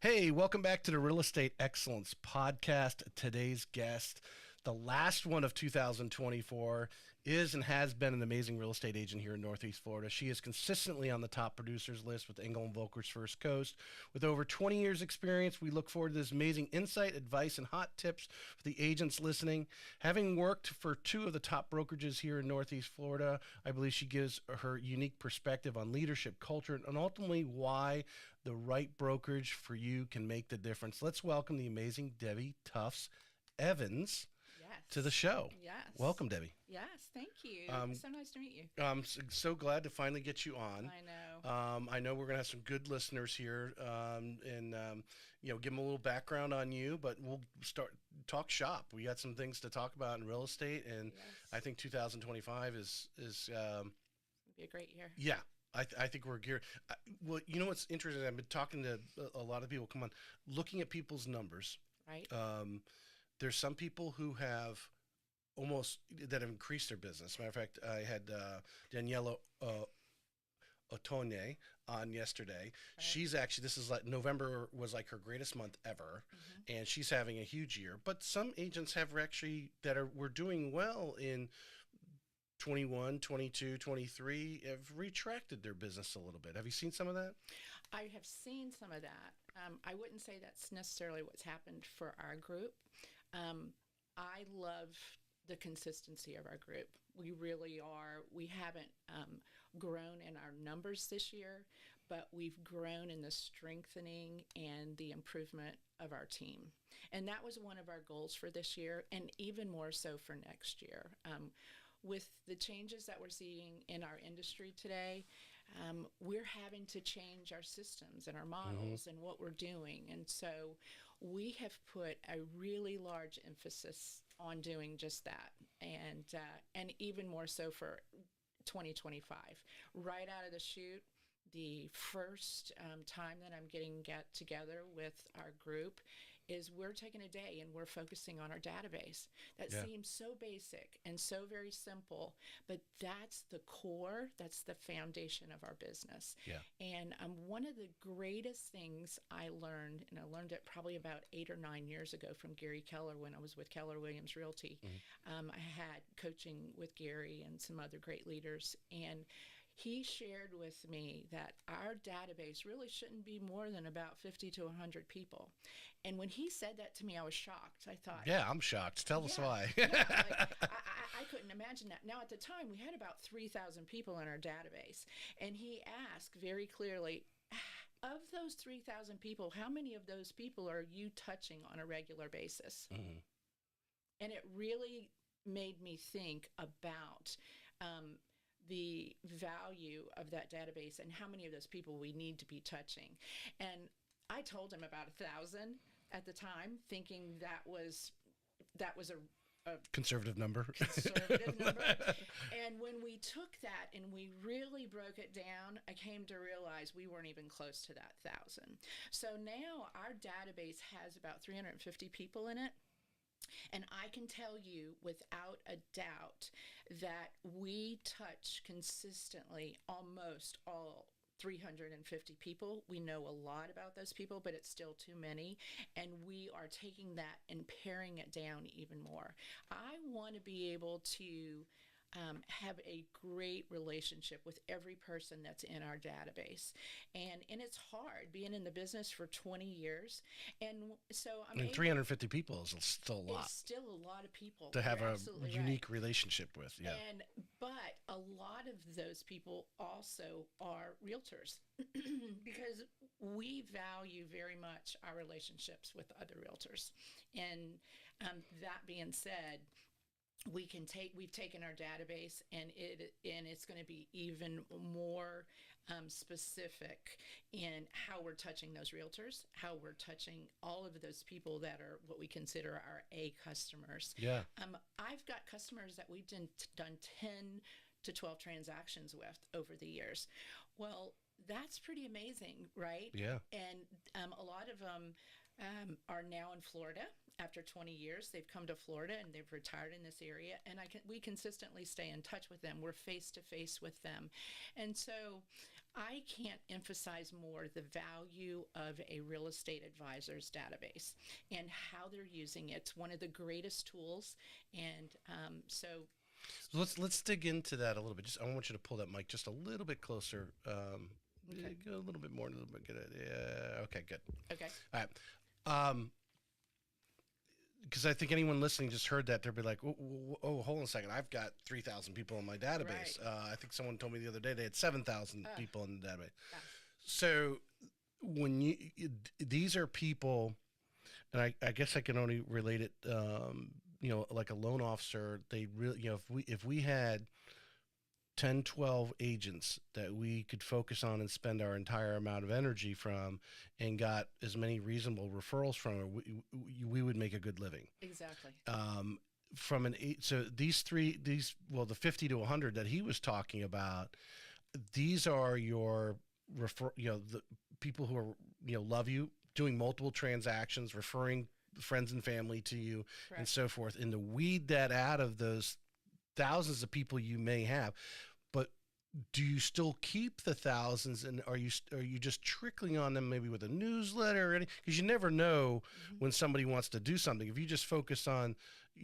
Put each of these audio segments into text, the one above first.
Hey, welcome back to the Real Estate Excellence Podcast. Today's guest, the last one of 2024, is and has been an amazing real estate agent here in Northeast Florida. She is consistently on the top producers list with Engel and Volkers First Coast. With over 20 years experience, we look forward to this amazing insight, advice, and hot tips for the agents listening. Having worked for two of the top brokerages here in Northeast Florida, I believe she gives her unique perspective on leadership, culture, and ultimately why the right brokerage for you can make the difference. Let's welcome the amazing Debbie Tufts Evans to the show. Yes. Welcome, Debbie. Yes, thank you. So nice to meet you. I'm so glad to finally get you on. I know. I know we're going to have some good listeners here, and give them a little background on you, but we'll talk shop. We got some things to talk about in real estate, and Yes. I think 2025 is It'll be a great year. yeah. I think we're geared. Well, you know what's interesting? I've been talking to a lot of people. Come on, looking at people's numbers. Right. There's some people who have that have increased their business. Matter of fact, I had Daniela Otone on yesterday. Right. She's actually, this is like November was like her greatest month ever, and she's having a huge year. But some agents have actually were doing well in 21, 22, 23 have retracted their business a little bit. Have you seen some of that? I have seen some of that. I wouldn't say that's necessarily what's happened for our group. I love the consistency of our group. We really are. We haven't grown in our numbers this year, but we've grown in the strengthening and the improvement of our team. And that was one of our goals for this year, and even more so for next year. With the changes that we're seeing in our industry today, we're having to change our systems and our models and what we're doing. And so we have put a really large emphasis on doing just that, and even more so for 2025. Right out of the chute, the first time that I'm get together with our group is we're taking a day and we're focusing on our database. That seems so basic and so very simple, but that's the core, that's the foundation of our business. Yeah. And one of the greatest things I learned, and I learned it probably about 8 or 9 years ago from Gary Keller when I was with Keller Williams Realty. I had coaching with Gary and some other great leaders, and he shared with me that our database really shouldn't be more than about 50 to 100 people. And when he said that to me, I was shocked. I thought, yeah, I'm shocked. Tell us why. I couldn't imagine that. Now, at the time, we had about 3,000 people in our database. And he asked very clearly, of those 3,000 people, how many of those people are you touching on a regular basis? And it really made me think about the value of that database and how many of those people we need to be touching. And I told him about 1,000 at the time, thinking that was a conservative number. And when we took that and we really broke it down, I came to realize we weren't even close to that 1,000. So now our database has about 350 people in it. And I can tell you without a doubt that we touch consistently almost all 350 people. We know a lot about those people, but it's still too many. And we are taking that and paring it down even more. I want to be able to have a great relationship with every person that's in our database. And it's hard being in the business for 20 years. And so I mean, 350 people is still a lot. It's still a lot of people to have a unique relationship with. Yeah. But a lot of those people also are realtors because we value very much our relationships with other realtors. And that being said, we've taken our database and it's going to be even more specific in how we're touching those realtors, how we're touching all of those people that are what we consider our A customers. Yeah. I've got customers that we've done 10 to 12 transactions with over the years. Well, that's pretty amazing, right? Yeah. And a lot of them are now in Florida. after 20 years, they've come to Florida and they've retired in this area. And we consistently stay in touch with them. We're face to face with them. And so I can't emphasize more the value of a real estate advisor's database and how they're using it. It's one of the greatest tools. And so let's dig into that a little bit. I want you to pull that mic just a little bit closer. Okay. Go a little bit more. Yeah. Okay, good. Okay. All right. Because I think anyone listening just heard that, they'll be like, oh, hold on a second. I've got 3,000 people in my database. Right. I think someone told me the other day they had 7,000 people in the database. Yeah. So when these are people, and I guess I can only relate it, like a loan officer, they really, if we had 10, 12 agents that we could focus on and spend our entire amount of energy from and got as many reasonable referrals from, we would make a good living. Exactly. So the 50 to 100 that he was talking about, these are your the people who are, love you, doing multiple transactions, referring friends and family to you. Correct. And so forth. And to weed that out of those thousands of people you may have. But do you still keep the thousands, and are you just trickling on them maybe with a newsletter or anything? Because you never know when somebody wants to do something. If you just focus on,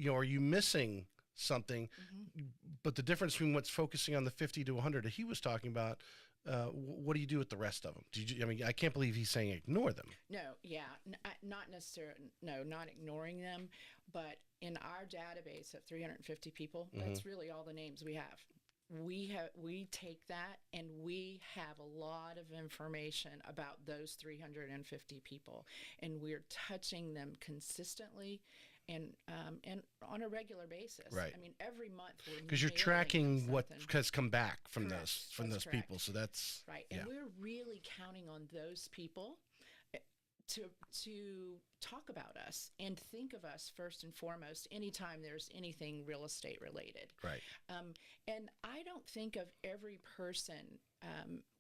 are you missing something? But the difference between what's focusing on the 50 to 100 that he was talking about, what do you do with the rest of them? I can't believe he's saying ignore them. No, yeah, not necessarily. No, not ignoring them, but in our database of 350 people, that's really all the names we have. We take that and we have a lot of information about those 350 people, and we're touching them consistently and on a regular basis. Right. I mean, every month we're because you're tracking what has come back from Correct. those Correct. people. So that's right. And we're really counting on those people to talk about us and think of us first and foremost anytime there's anything real estate related. Right. And I don't think of every person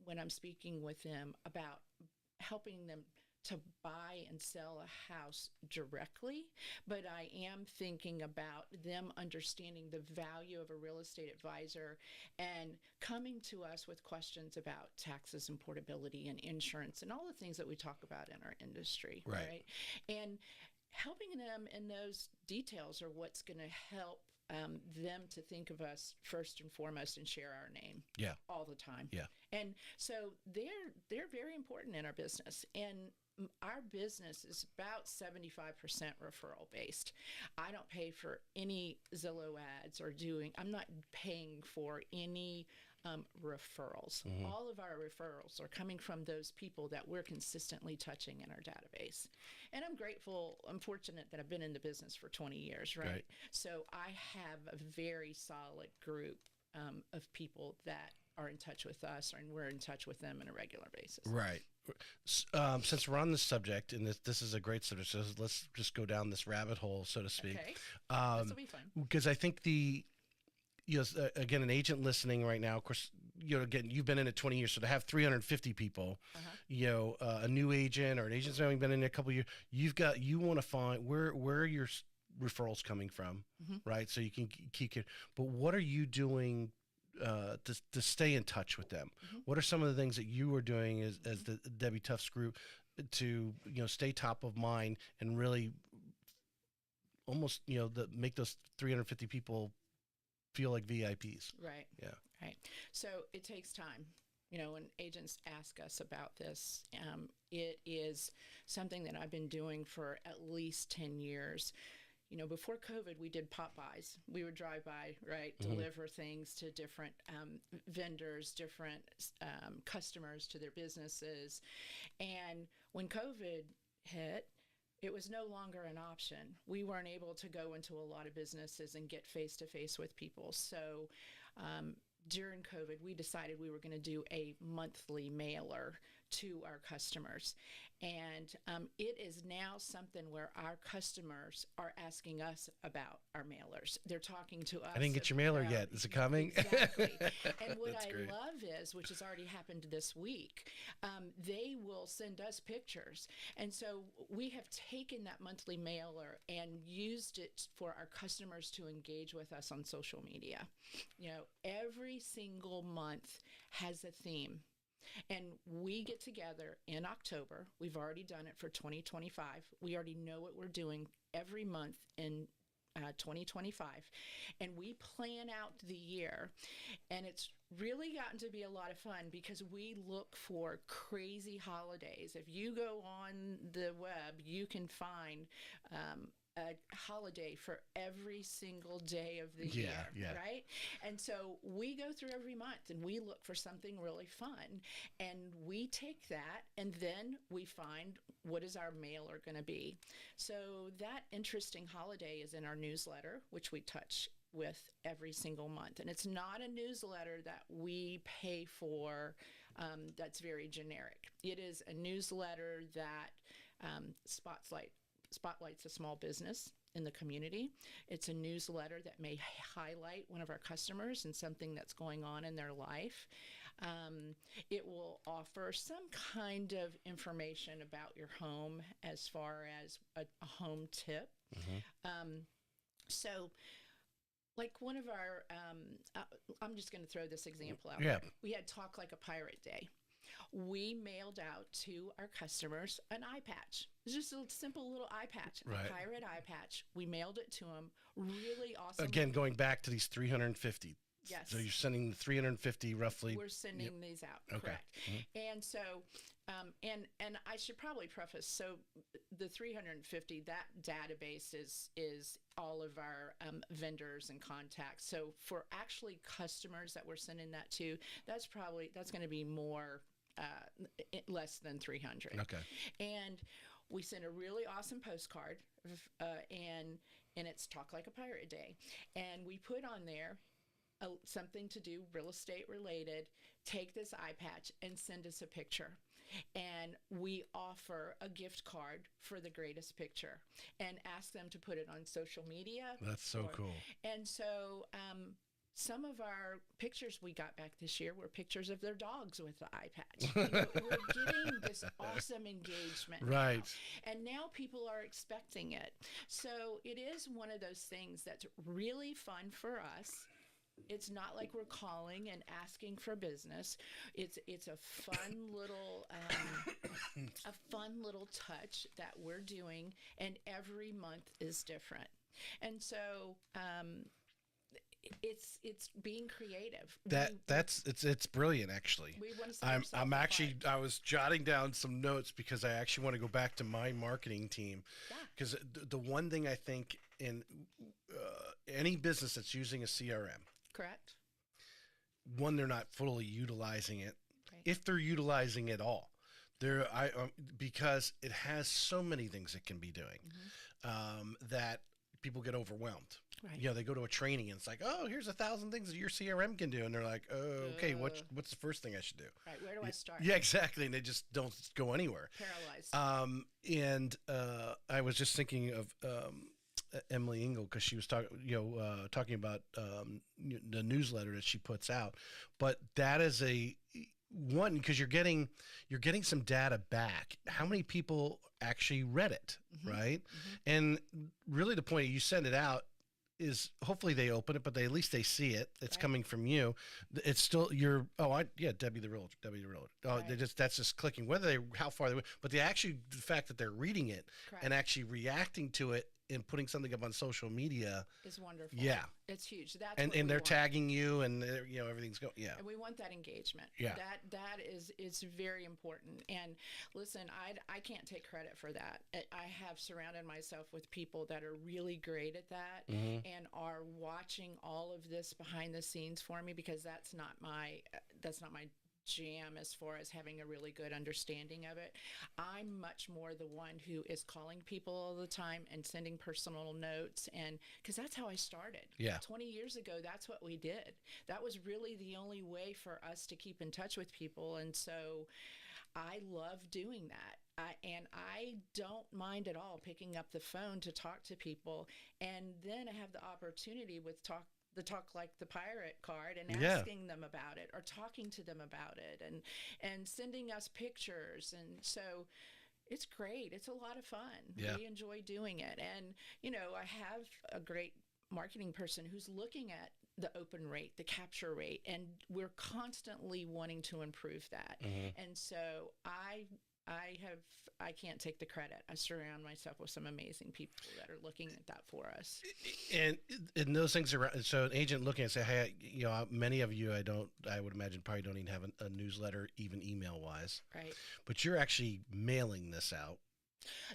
when I'm speaking with them about helping them to buy and sell a house directly, but I am thinking about them understanding the value of a real estate advisor and coming to us with questions about taxes and portability and insurance and all the things that we talk about in our industry, right? And helping them in those details are what's going to help them to think of us first and foremost and share our name all the time. Yeah. And so they're very important in our business. And our business is about 75% referral based. I don't pay for any Zillow ads I'm not paying for any referrals. All of our referrals are coming from those people that we're consistently touching in our database. And I'm fortunate that I've been in the business for 20 years, right? So I have a very solid group of people that are in touch with us, and we're in touch with them on a regular basis. Right. Since we're on this subject, and this is a great subject, so let's just go down this rabbit hole, so to speak. Okay. This will be fun. Because I think again, an agent listening right now, of course, again, you've been in it 20 years, so to have 350 people, a new agent or an agent's only been in it a couple of years, you want to find where are your referrals coming from, right? So you can keep it. But what are you doing to stay in touch with them? What are some of the things that you are doing as the Debbie Tufts group to stay top of mind and really almost make those 350 people feel like VIPs? Right. Yeah. Right. So it takes time. When agents ask us about this, it is something that I've been doing for at least 10 years. Before COVID, we did pop buys. We would drive by, right, deliver things to different vendors, different customers to their businesses. And when COVID hit, it was no longer an option. We weren't able to go into a lot of businesses and get face-to-face with people. So during COVID, we decided we were going to do a monthly mailer to our customers. And it is now something where our customers are asking us about our mailers. They're talking to us. I didn't get your mailer yet. Is it coming? Exactly. And what That's I great. love is, which has already happened this week, they will send us pictures. And so we have taken that monthly mailer and used it for our customers to engage with us on social media. You know, every single month has a theme. And we get together in October. We've already done it for 2025. We already know what we're doing every month in 2025. And we plan out the year. And it's really gotten to be a lot of fun because we look for crazy holidays. If you go on the web, you can find a holiday for every single day of the year, right? And so we go through every month and we look for something really fun, and we take that and then we find what is our mailer going to be. So that interesting holiday is in our newsletter, which we touch with every single month. And it's not a newsletter that we pay for that's very generic. It is a newsletter that spotlights a small business in the community. It's a newsletter that may highlight one of our customers and something that's going on in their life. It will offer some kind of information about your home as far as a home tip. So like one of our, I'm just going to throw this example out there. We had Talk Like a Pirate Day. We mailed out to our customers an eye patch. It's just a simple little eye patch, a pirate eye patch. We mailed it to them. Really awesome. Again, going back to these 350. Yes. So you're sending 350 roughly. We're sending these out, correct. And so, and I should probably preface, so the 350, that database is all of our vendors and contacts. So for actually customers that we're sending that to, that's going to be more, less than 300. Okay. And we sent a really awesome postcard, and it's Talk Like a Pirate Day. And we put on there something to do real estate related. Take this eye patch and send us a picture. And we offer a gift card for the greatest picture and ask them to put it on social media. That's so cool. And so some of our pictures we got back this year were pictures of their dogs with the eye patch. You know, we're getting this awesome engagement now. And now people are expecting it. So it is one of those things that's really fun for us. It's not like we're calling and asking for business. It's a fun little touch that we're doing, and every month is different. And so it's being creative. It's brilliant, actually. We want to set ourselves apart. I was jotting down some notes because I actually want to go back to my marketing team. Because the one thing I think in any business that's using a CRM. Correct. One, they're not fully utilizing it, Right. if they're utilizing it all. Because it has so many things it can be doing, that people get overwhelmed. Right. You know, they go to a training and it's like, oh, here's 1,000 things that your CRM can do, and they're like, oh, okay, what's the first thing I should do? Right. Where do I start? Yeah, exactly, and they just don't go anywhere. Paralyzed. And I was just thinking of Emily Engel, because she was talking about the newsletter that she puts out. But that is one, because you're getting some data back. How many people actually read it, right? And really, the point you send it out is hopefully they open it, but at least they see it. It's coming from you. It's still Debbie the Realtor. Oh, Right. that's just clicking. How far they went, but the fact that they're reading it and actually reacting to it and putting something up on social media is wonderful. Yeah, it's huge. That's and what we they're want. tagging you, and everything's going. Yeah, And we want that engagement. Yeah. That is very important. And listen, I can't take credit for that. I have surrounded myself with people that are really great at that and are watching all of this behind the scenes for me, because that's not my jam as far as having a really good understanding of it. I'm much more the one who is calling people all the time and sending personal notes, and because that's how I started. Yeah. 20 years ago, that's what we did. That was really the only way for us to keep in touch with people. And so I love doing that. And I don't mind at all picking up the phone to talk to people. And then I have the opportunity with the talk like the pirate card and Yeah. asking them about it or talking to them about it and sending us pictures. And so it's great. It's a lot of fun. Yeah. We enjoy doing it. And, I have a great marketing person who's looking at the open rate, the capture rate, and we're constantly wanting to improve that. And so I can't take the credit. I surround myself with some amazing people that are looking at that for us. And those things are, so an agent looking and say, hey, many of you, I would imagine probably don't even have a newsletter, even email wise, Right. but you're actually mailing this out.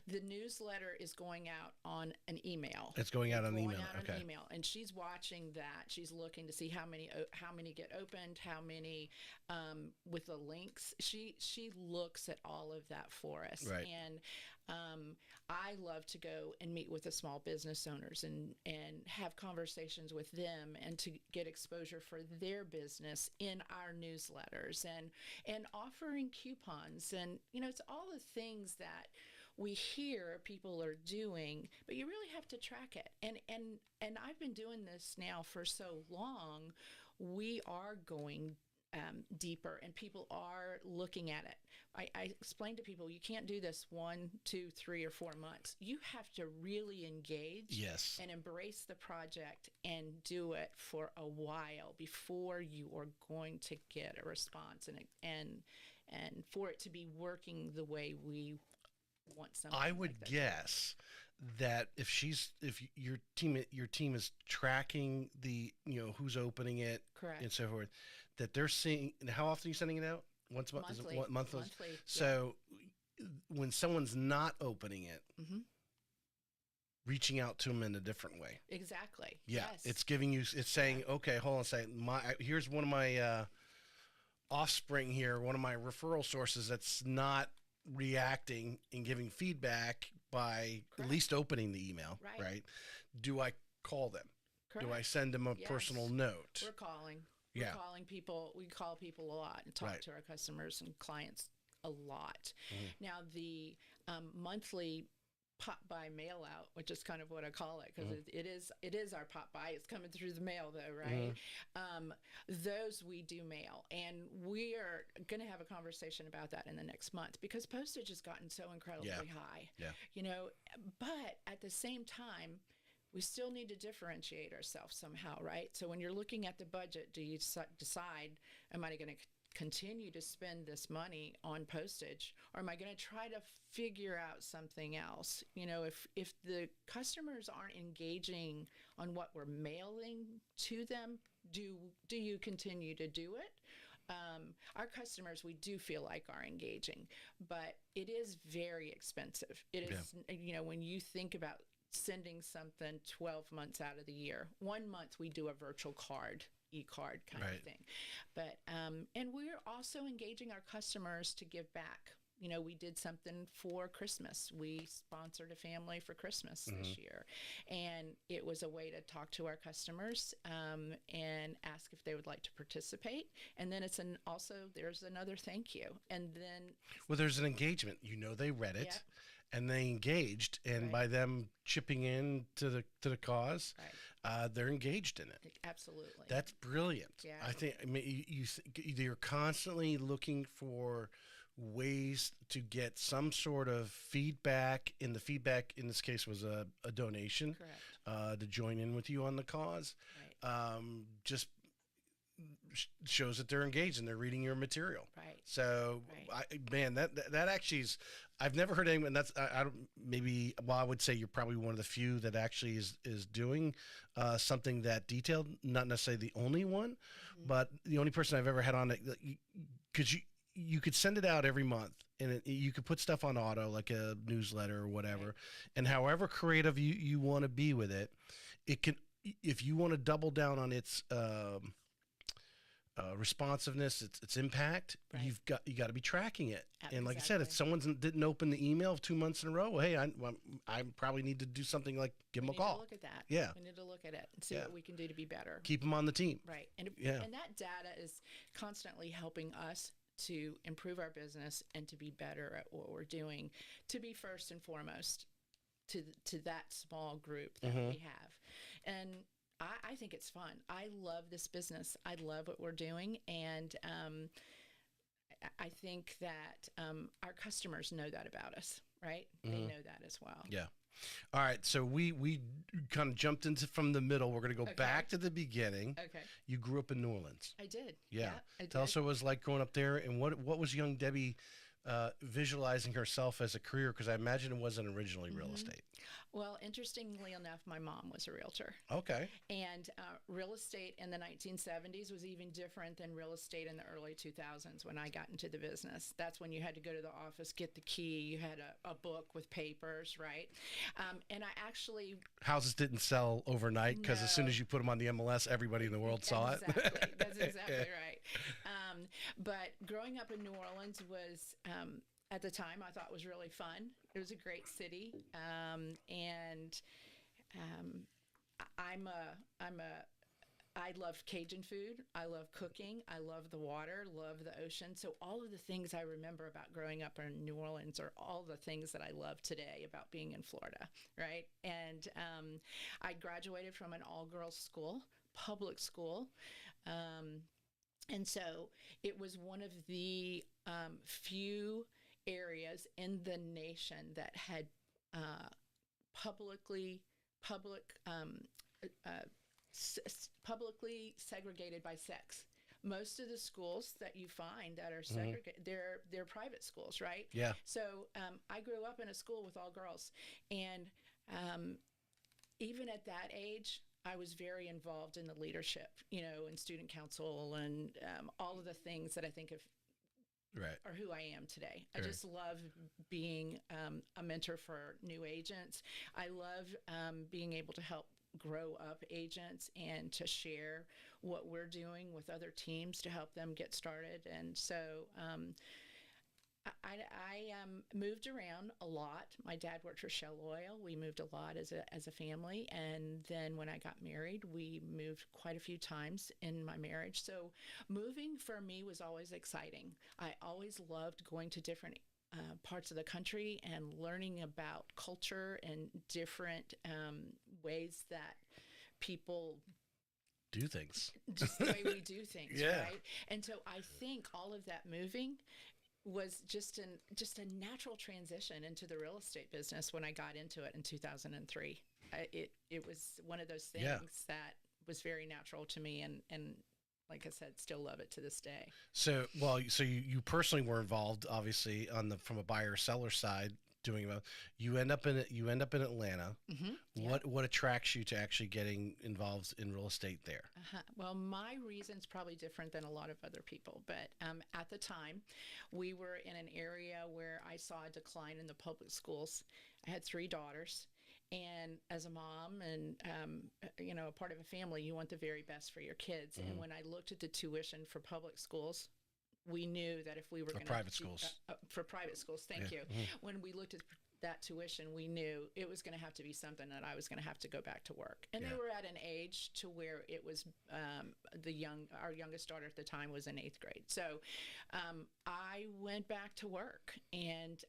The newsletter is going out on an email. It's going out on email. Okay. An email, and she's watching that. She's looking to see how many get opened, how many with the links. She looks at all of that for us. Right. And I love to go and meet with the small business owners and have conversations with them and to get exposure for their business in our newsletters and offering coupons. And it's all the things that we hear people are doing, but you really have to track it. And I've been doing this now for so long. We are going deeper, and people are looking at it. I explain to people, you can't do this 1, 2, 3, or 4 months. You have to really engage, yes, and embrace the project and do it for a while before you are going to get a response and for it to be working the way we want something. I would like guess that if your team is tracking the who's opening it, correct, and so forth, that they're seeing. How often are you sending it out? Once a month? monthly. Is it monthly? So when someone's not opening it, reaching out to them in a different way. Exactly. Yeah, yes. It's saying, okay, hold on a second. Here's one of my offspring here, one of my referral sources that's not reacting and giving feedback by Correct. at least opening the email, right? Do I call them? Correct. Do I send them a personal note? We're calling. Yeah. We're calling people. We call people a lot and talk Right. to our customers and clients a lot. Mhm. Now, the monthly pop by mail out, which is kind of what I call it, because it is our pop by. It's coming through the mail though, right? Those we do mail, and we are going to have a conversation about that in the next month because postage has gotten so incredibly high. Yeah. But at the same time, we still need to differentiate ourselves somehow, right? So when you're looking at the budget, do you decide, am I going to continue to spend this money on postage, or am I going to try to figure out something else? If the customers aren't engaging on what we're mailing to them, do you continue to do it? Our customers, we do feel like are engaging, but it is very expensive. It is, when you think about sending something 12 months out of the year, 1 month we do a virtual card, e-card kind of thing. But, and we're also engaging our customers to give back. We did something for Christmas. We sponsored a family for Christmas this year. And it was a way to talk to our customers and ask if they would like to participate. And then there's another thank you. And then... Well, there's an engagement. They read it. Yep. And they engaged, and by them chipping in to the cause, they're engaged in it. Absolutely. That's brilliant. Yeah. I think you're constantly looking for ways to get some sort of feedback, and the feedback in this case was a donation. Correct. To join in with you on the cause. Right. Just shows that they're engaged and they're reading your material. Right. So, that actually is. I've never heard anyone. That's I don't. Maybe. Well, I would say you're probably one of the few that actually is doing something that detailed. Not necessarily the only one, but the only person I've ever had on it. Because you could send it out every month, and you could put stuff on auto like a newsletter or whatever, and however creative you want to be with it, it can. If you want to double down on its responsiveness, its impact, you got to be tracking it. And like I said, if someone didn't open the email 2 months in a row, hey, I probably need to do something like give them a call. To look at that. Yeah, we need to look at it and see what we can do to be better. Keep them on the team. Right, and that data is constantly helping us to improve our business and to be better at what we're doing, to be first and foremost to that small group that we have. And I think it's fun. I love this business. I love what we're doing. And I think that our customers know that about us, right? They know that as well. Yeah. All right. So we kind of jumped into from the middle. We're going to go back to the beginning. Okay. You grew up in New Orleans. I did. Yeah. I did. Tell us what it was like growing up there, and what was young Debbie visualizing herself as a career? Because I imagine it wasn't originally real estate. Well, interestingly enough, my mom was a realtor. Okay. And real estate in the 1970s was even different than real estate in the early 2000s when I got into the business. That's when you had to go to the office, get the key. You had a book with papers, right? And I actually... Houses didn't sell overnight because as soon as you put them on the MLS, everybody in the world saw it. Exactly. That's exactly right. But growing up in New Orleans was... at the time, I thought was really fun. It was a great city, and I love Cajun food. I love cooking. I love the water. Love the ocean. So all of the things I remember about growing up in New Orleans are all the things that I love today about being in Florida, right? And I graduated from an all-girls school, public school. And so it was one of the few areas in the nation that had publicly segregated by sex. Most of the schools that you find that are segregated, they're private schools, right? Yeah. So I grew up in a school with all girls, and even at that age, I was very involved in the leadership, in student council and all of the things that I think of are who I am today. I just love being a mentor for new agents. I love being able to help grow up agents and to share what we're doing with other teams to help them get started. And so I moved around a lot. My dad worked for Shell Oil. We moved a lot as a family. And then when I got married, we moved quite a few times in my marriage. So moving for me was always exciting. I always loved going to different parts of the country and learning about culture and different ways that people do things. Just the way we do things, Yeah. right? And so I think all of that moving was just a natural transition into the real estate business when I got into it in 2003. It was one of those things that was very natural to me, and like I said, still love it to this day. So you personally were involved, obviously, from a buyer seller side, doing about. You end up in Atlanta. Mm-hmm. What attracts you to actually getting involved in real estate there? Well, my reason's probably different than a lot of other people, but at the time, we were in an area where I saw a decline in the public schools. I had 3 daughters. And as a mom and, a part of a family, you want the very best for your kids. Mm-hmm. And when I looked at the tuition for public schools, we knew that if we were going to... Private schools. For private schools, thank you. Mm-hmm. When we looked at that tuition, we knew it was going to have to be something that I was going to have to go back to work. And they were at an age to where it was our youngest daughter at the time was in 8th grade. So I went back to work, and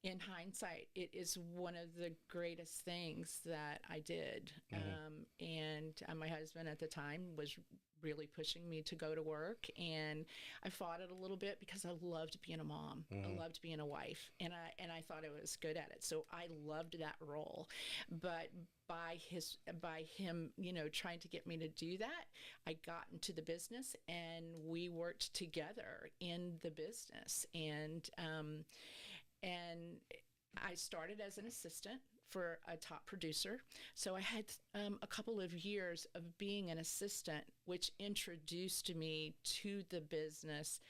in hindsight, it is one of the greatest things that I did. Mm-hmm. And my husband at the time was really pushing me to go to work, and I fought it a little bit because I loved being a mom. Mm-hmm. I loved being a wife, and I thought I was good at it. So I loved that role. But by him, trying to get me to do that, I got into the business, and we worked together in the business. And I started as an assistant for a top producer. So I had a couple of years of being an assistant, which introduced me to the business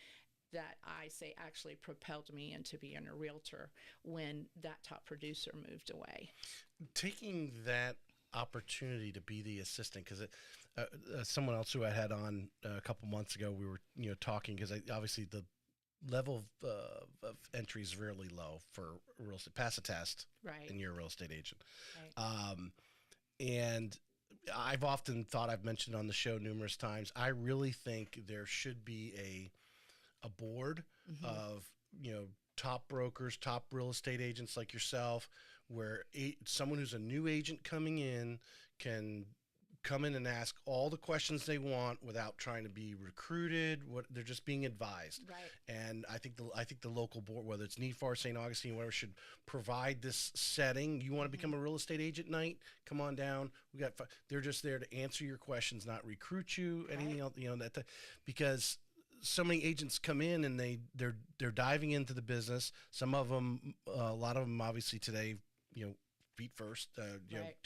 that I say actually propelled me into being a realtor when that top producer moved away. Taking that opportunity to be the assistant, because someone else who I had on a couple months ago, we were talking, because obviously the level of entry is really low for real estate. Pass a test, right, and you're a real estate agent. Right. And I've often thought, I've mentioned on the show numerous times, I really think there should be a board Mm-hmm. of, top brokers, top real estate agents like yourself, where someone who's a new agent coming in can come in and ask all the questions they want without trying to be recruited. What they're just being advised. Right. And I think the local board, whether it's NEFAR, St. Augustine, whatever, should provide this setting. You want to become a real estate agent night? Come on down. They're just there to answer your questions, not recruit you. Anything else, because so many agents come in and they're diving into the business. Some of them, a lot of them, obviously today, feet first, to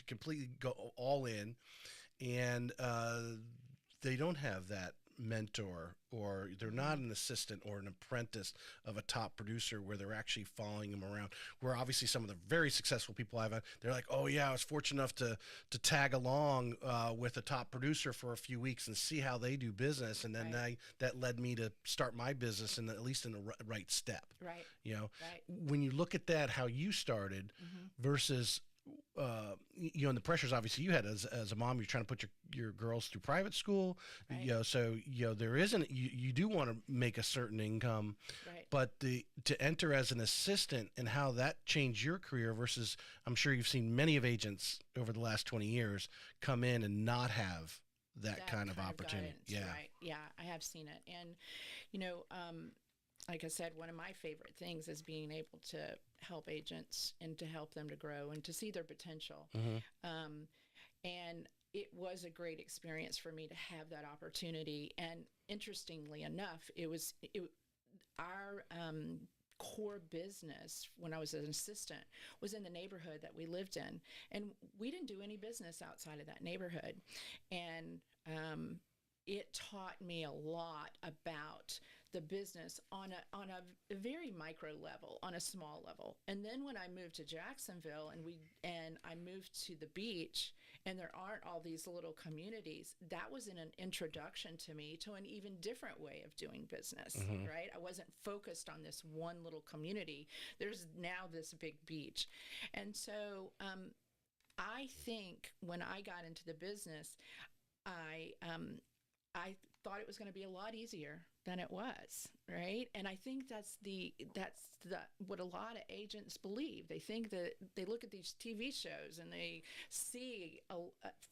completely go all in, and they don't have that mentor, or they're not an assistant or an apprentice of a top producer where they're actually following them around. Where obviously some of the very successful people I've had, they're like, oh yeah, I was fortunate enough to tag along with a top producer for a few weeks and see how they do business, and then that led me to start my business, and at least in the right step. Right. Right. When you look at that, how you started versus and the pressures obviously you had as a mom. You're trying to put your girls through private school, Right. so there isn't, you do want to make a certain income, Right. but to enter as an assistant, and how that changed your career versus, I'm sure you've seen many of agents over the last 20 years come in and not have that kind of opportunity. Guidance, right. Yeah, I have seen it. And, you know, like I said, one of my favorite things is being able to help agents and to help them to grow and to see their potential. And it was a great experience for me to have that opportunity. And interestingly enough, our core business when I was an assistant was in the neighborhood that we lived in, and we didn't do any business outside of that neighborhood. And it taught me a lot about the business on a very micro level, on a small level. And then when I moved to Jacksonville and I moved to the beach, and there aren't all these little communities, that was an introduction to me to an even different way of doing business, right? I wasn't focused on this one little community. There's now this big beach. And so I think when I got into the business, I thought it was going to be a lot easier than it was, right? And I think that's what a lot of agents believe. They think that they look at these TV shows and they see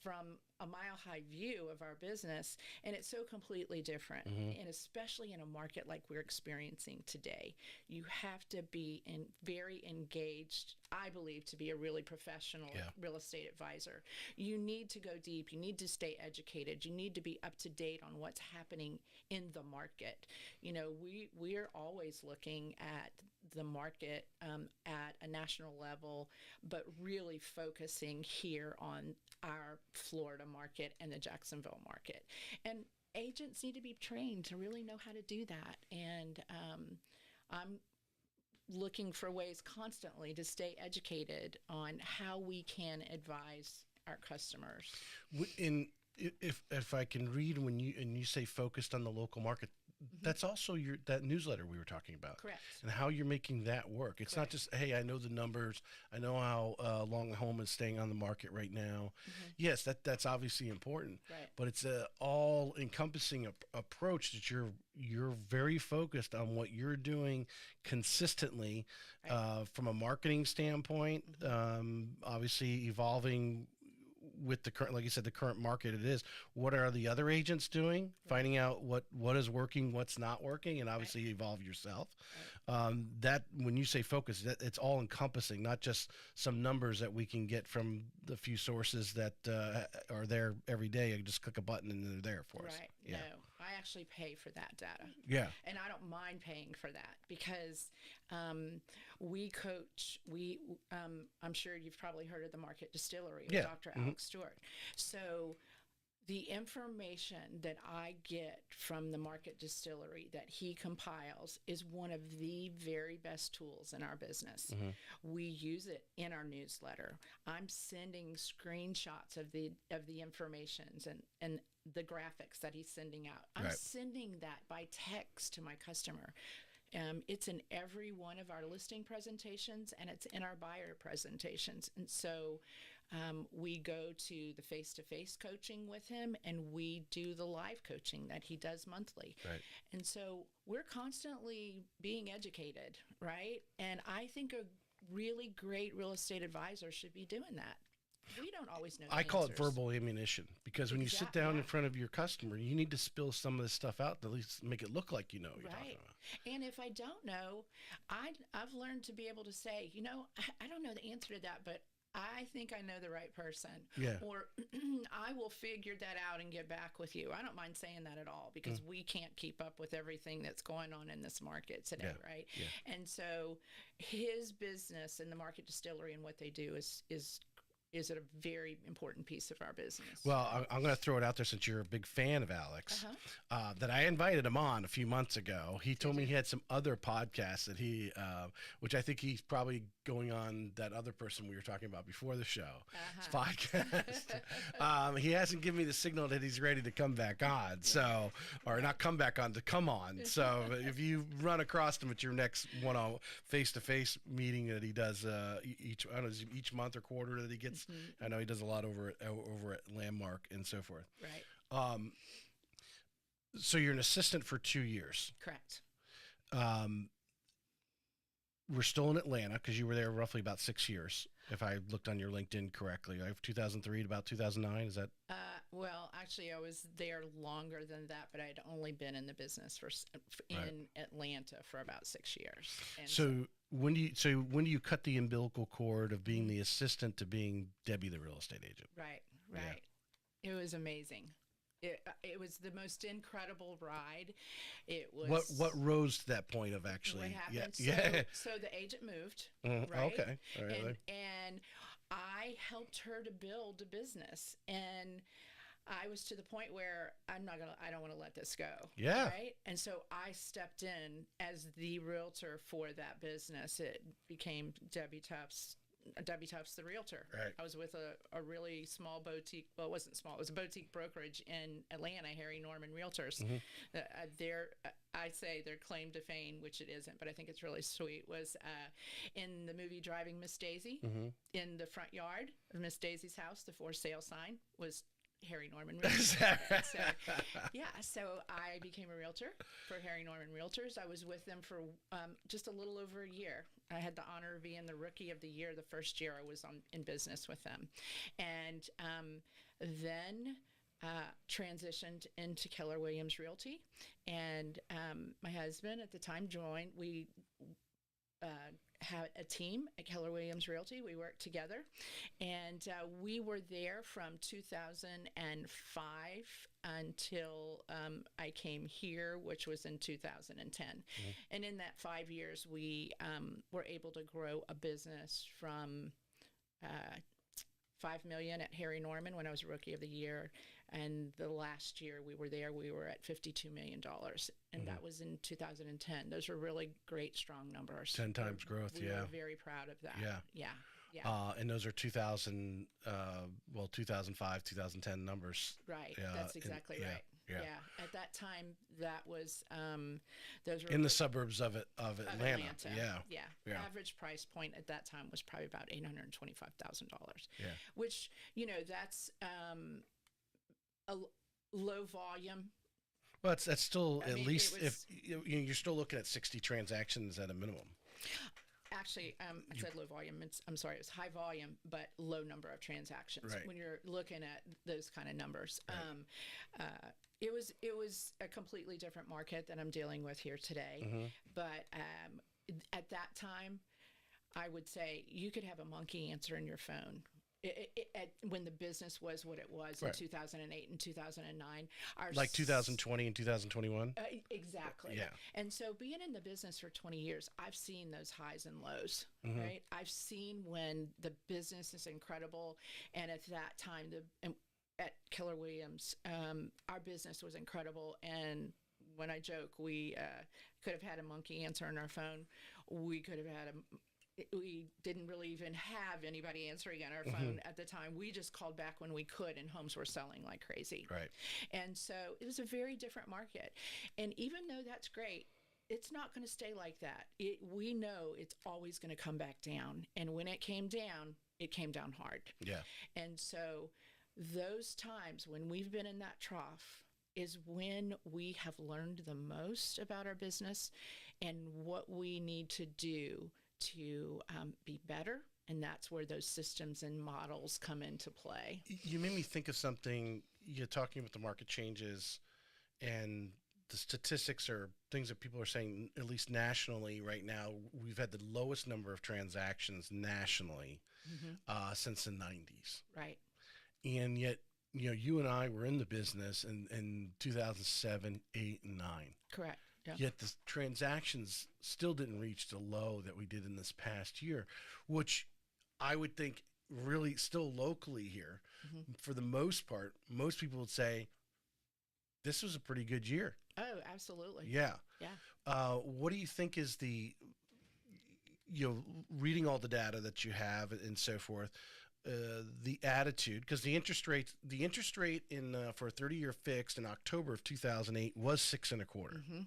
from a mile-high view of our business, and it's so completely different. And especially in a market like we're experiencing today, you have to be very engaged, I believe, to be a really professional real estate advisor. You need to go deep. You need to stay educated. You need to be up to date on what's happening in the market. You know, we're always looking at the market at a national level, but really focusing here on our Florida market and the Jacksonville market. And agents need to be trained to really know how to do that. And I'm looking for ways constantly to stay educated on how we can advise our customers. If I can read, when you say focused on the local market, that's also that newsletter we were talking about. Correct. And how you're making that work. It's not just, hey, I know the numbers. I know how long the home is staying on the market right now. Yes, that's obviously important. Right. But it's a all encompassing approach that you're very focused on what you're doing consistently, from a marketing standpoint. Obviously evolving with the current, like you said, the current market it is. What are the other agents doing? Finding out what is working, what's not working, and obviously evolve yourself. That, when you say focus, that it's all encompassing, not just some numbers that we can get from the few sources that are there every day. You just click a button and they're there for us. Right. Yeah. No, I actually pay for that data. Yeah. And I don't mind paying for that because we coach. I'm sure you've probably heard of the Market Distillery with Dr. Alex Stewart. So the information that I get from the Market Distillery that he compiles is one of the very best tools in our business. We use it in our newsletter. I'm sending screenshots of the informations and the graphics that he's sending out. I'm sending that by text to my customer. It's in every one of our listing presentations, and it's in our buyer presentations. And so We go to the face-to-face coaching with him, and we do the live coaching that he does monthly. Right. And so we're constantly being educated, right? And I think a really great real estate advisor should be doing that. We don't always know the I call it answers. verbal ammunition, because when you sit down in front of your customer, you need to spill some of this stuff out to at least make it look like you know what you're talking about. And if I don't know, I've learned to be able to say, I don't know the answer to that, but I think I know the right person. Yeah. Or I will figure that out and get back with you. I don't mind saying that at all, because we can't keep up with everything that's going on in this market today, right? Yeah. And so his business and the Market Distillery and what they do is a very important piece of our business. Well, I'm going to throw it out there, since you're a big fan of Alex, that I invited him on a few months ago. He told me he had some other podcasts that which I think he's probably going on that other person we were talking about before the show, his podcast. He hasn't given me the signal that he's ready to come back on. So, or not come back on, to come on. So if you run across him at your next one-on face-to-face meeting that he does each month or quarter that he gets, I know he does a lot over at Landmark and so forth. Right. So you're an assistant for 2 years. Correct. We're still in Atlanta, because you were there roughly about 6 years, if I looked on your LinkedIn correctly. I have 2003 to about 2009. Is that? Well, actually, I was there longer than that, but I'd only been in the business in Atlanta for about 6 years. And so when do you cut the umbilical cord of being the assistant to being Debbie, the real estate agent? Right. Yeah. It was amazing. It was the most incredible ride. It was what rose to that point of actually. What happened? Yeah. So the agent moved. Right. Okay. All right. And I helped her to build a business, and I was to the point where I don't want to let this go. Yeah. Right. And so I stepped in as the realtor for that business. It became Debbie Tufts, the realtor. Right. I was with a really small boutique. Well, it wasn't small. It was a boutique brokerage in Atlanta, Harry Norman Realtors. I say their claim to fame, which it isn't, but I think it's really sweet, was in the movie Driving Miss Daisy. In the front yard of Miss Daisy's house, the for sale sign was Harry Norman Realtors. So I became a realtor for Harry Norman Realtors. I was with them for just a little over a year. I had the honor of being the Rookie of the Year the first year I was in business with them. And then transitioned into Keller Williams Realty. And my husband at the time joined. We had a team at Keller Williams Realty. We worked together, and we were there from 2005 until I came here, which was in 2010. And in that 5 years, we were able to grow a business from $5 million at Harry Norman when I was Rookie of the Year. And the last year we were there, we were at $52 million. And that was in 2010. Those were really great, strong numbers. 10 times growth, we were very proud of that. Yeah. And those are 2005, 2010 numbers. Right. That's exactly right. Yeah. At that time, that was those were in the suburbs of Atlanta. Yeah. Average price point at that time was probably about $825,000. Yeah. Which, that's a low volume. Well, that's still at least if you're still looking at 60 transactions at a minimum. Actually, I said low volume. I'm sorry, it was high volume, but low number of transactions. Right. When you're looking at those kind of numbers, right. It was a completely different market than I'm dealing with here today. But at that time, I would say you could have a monkey answer in your phone. When the business was what it was in 2008 and 2009. Like 2020 and 2021? Exactly. Yeah. And so being in the business for 20 years, I've seen those highs and lows, right? I've seen when the business is incredible. And at that time, at Keller Williams, our business was incredible. And when I joke, we could have had a monkey answer on our phone. We could have had we didn't really even have anybody answering on our phone at the time. We just called back when we could, and homes were selling like crazy. Right. And so it was a very different market. And even though that's great, it's not going to stay like that. We know it's always going to come back down. And when it came down hard. Yeah. And so those times when we've been in that trough is when we have learned the most about our business and what we need to do to be better. And that's where those systems and models come into play. You made me think of something. You're talking about the market changes and the statistics or things that people are saying, at least nationally right now. We've had the lowest number of transactions nationally since the 90s. Right. And yet, you and I were in the business in 2007, 8, and 9. Correct. Yeah. Yet the transactions still didn't reach the low that we did in this past year, which I would think really still locally here, for the most part, most people would say this was a pretty good year. Oh, absolutely. Yeah. Yeah. What do you think is reading all the data that you have and so forth, the attitude, because the interest rate in for a 30-year fixed in October of 2008 was 6.25%.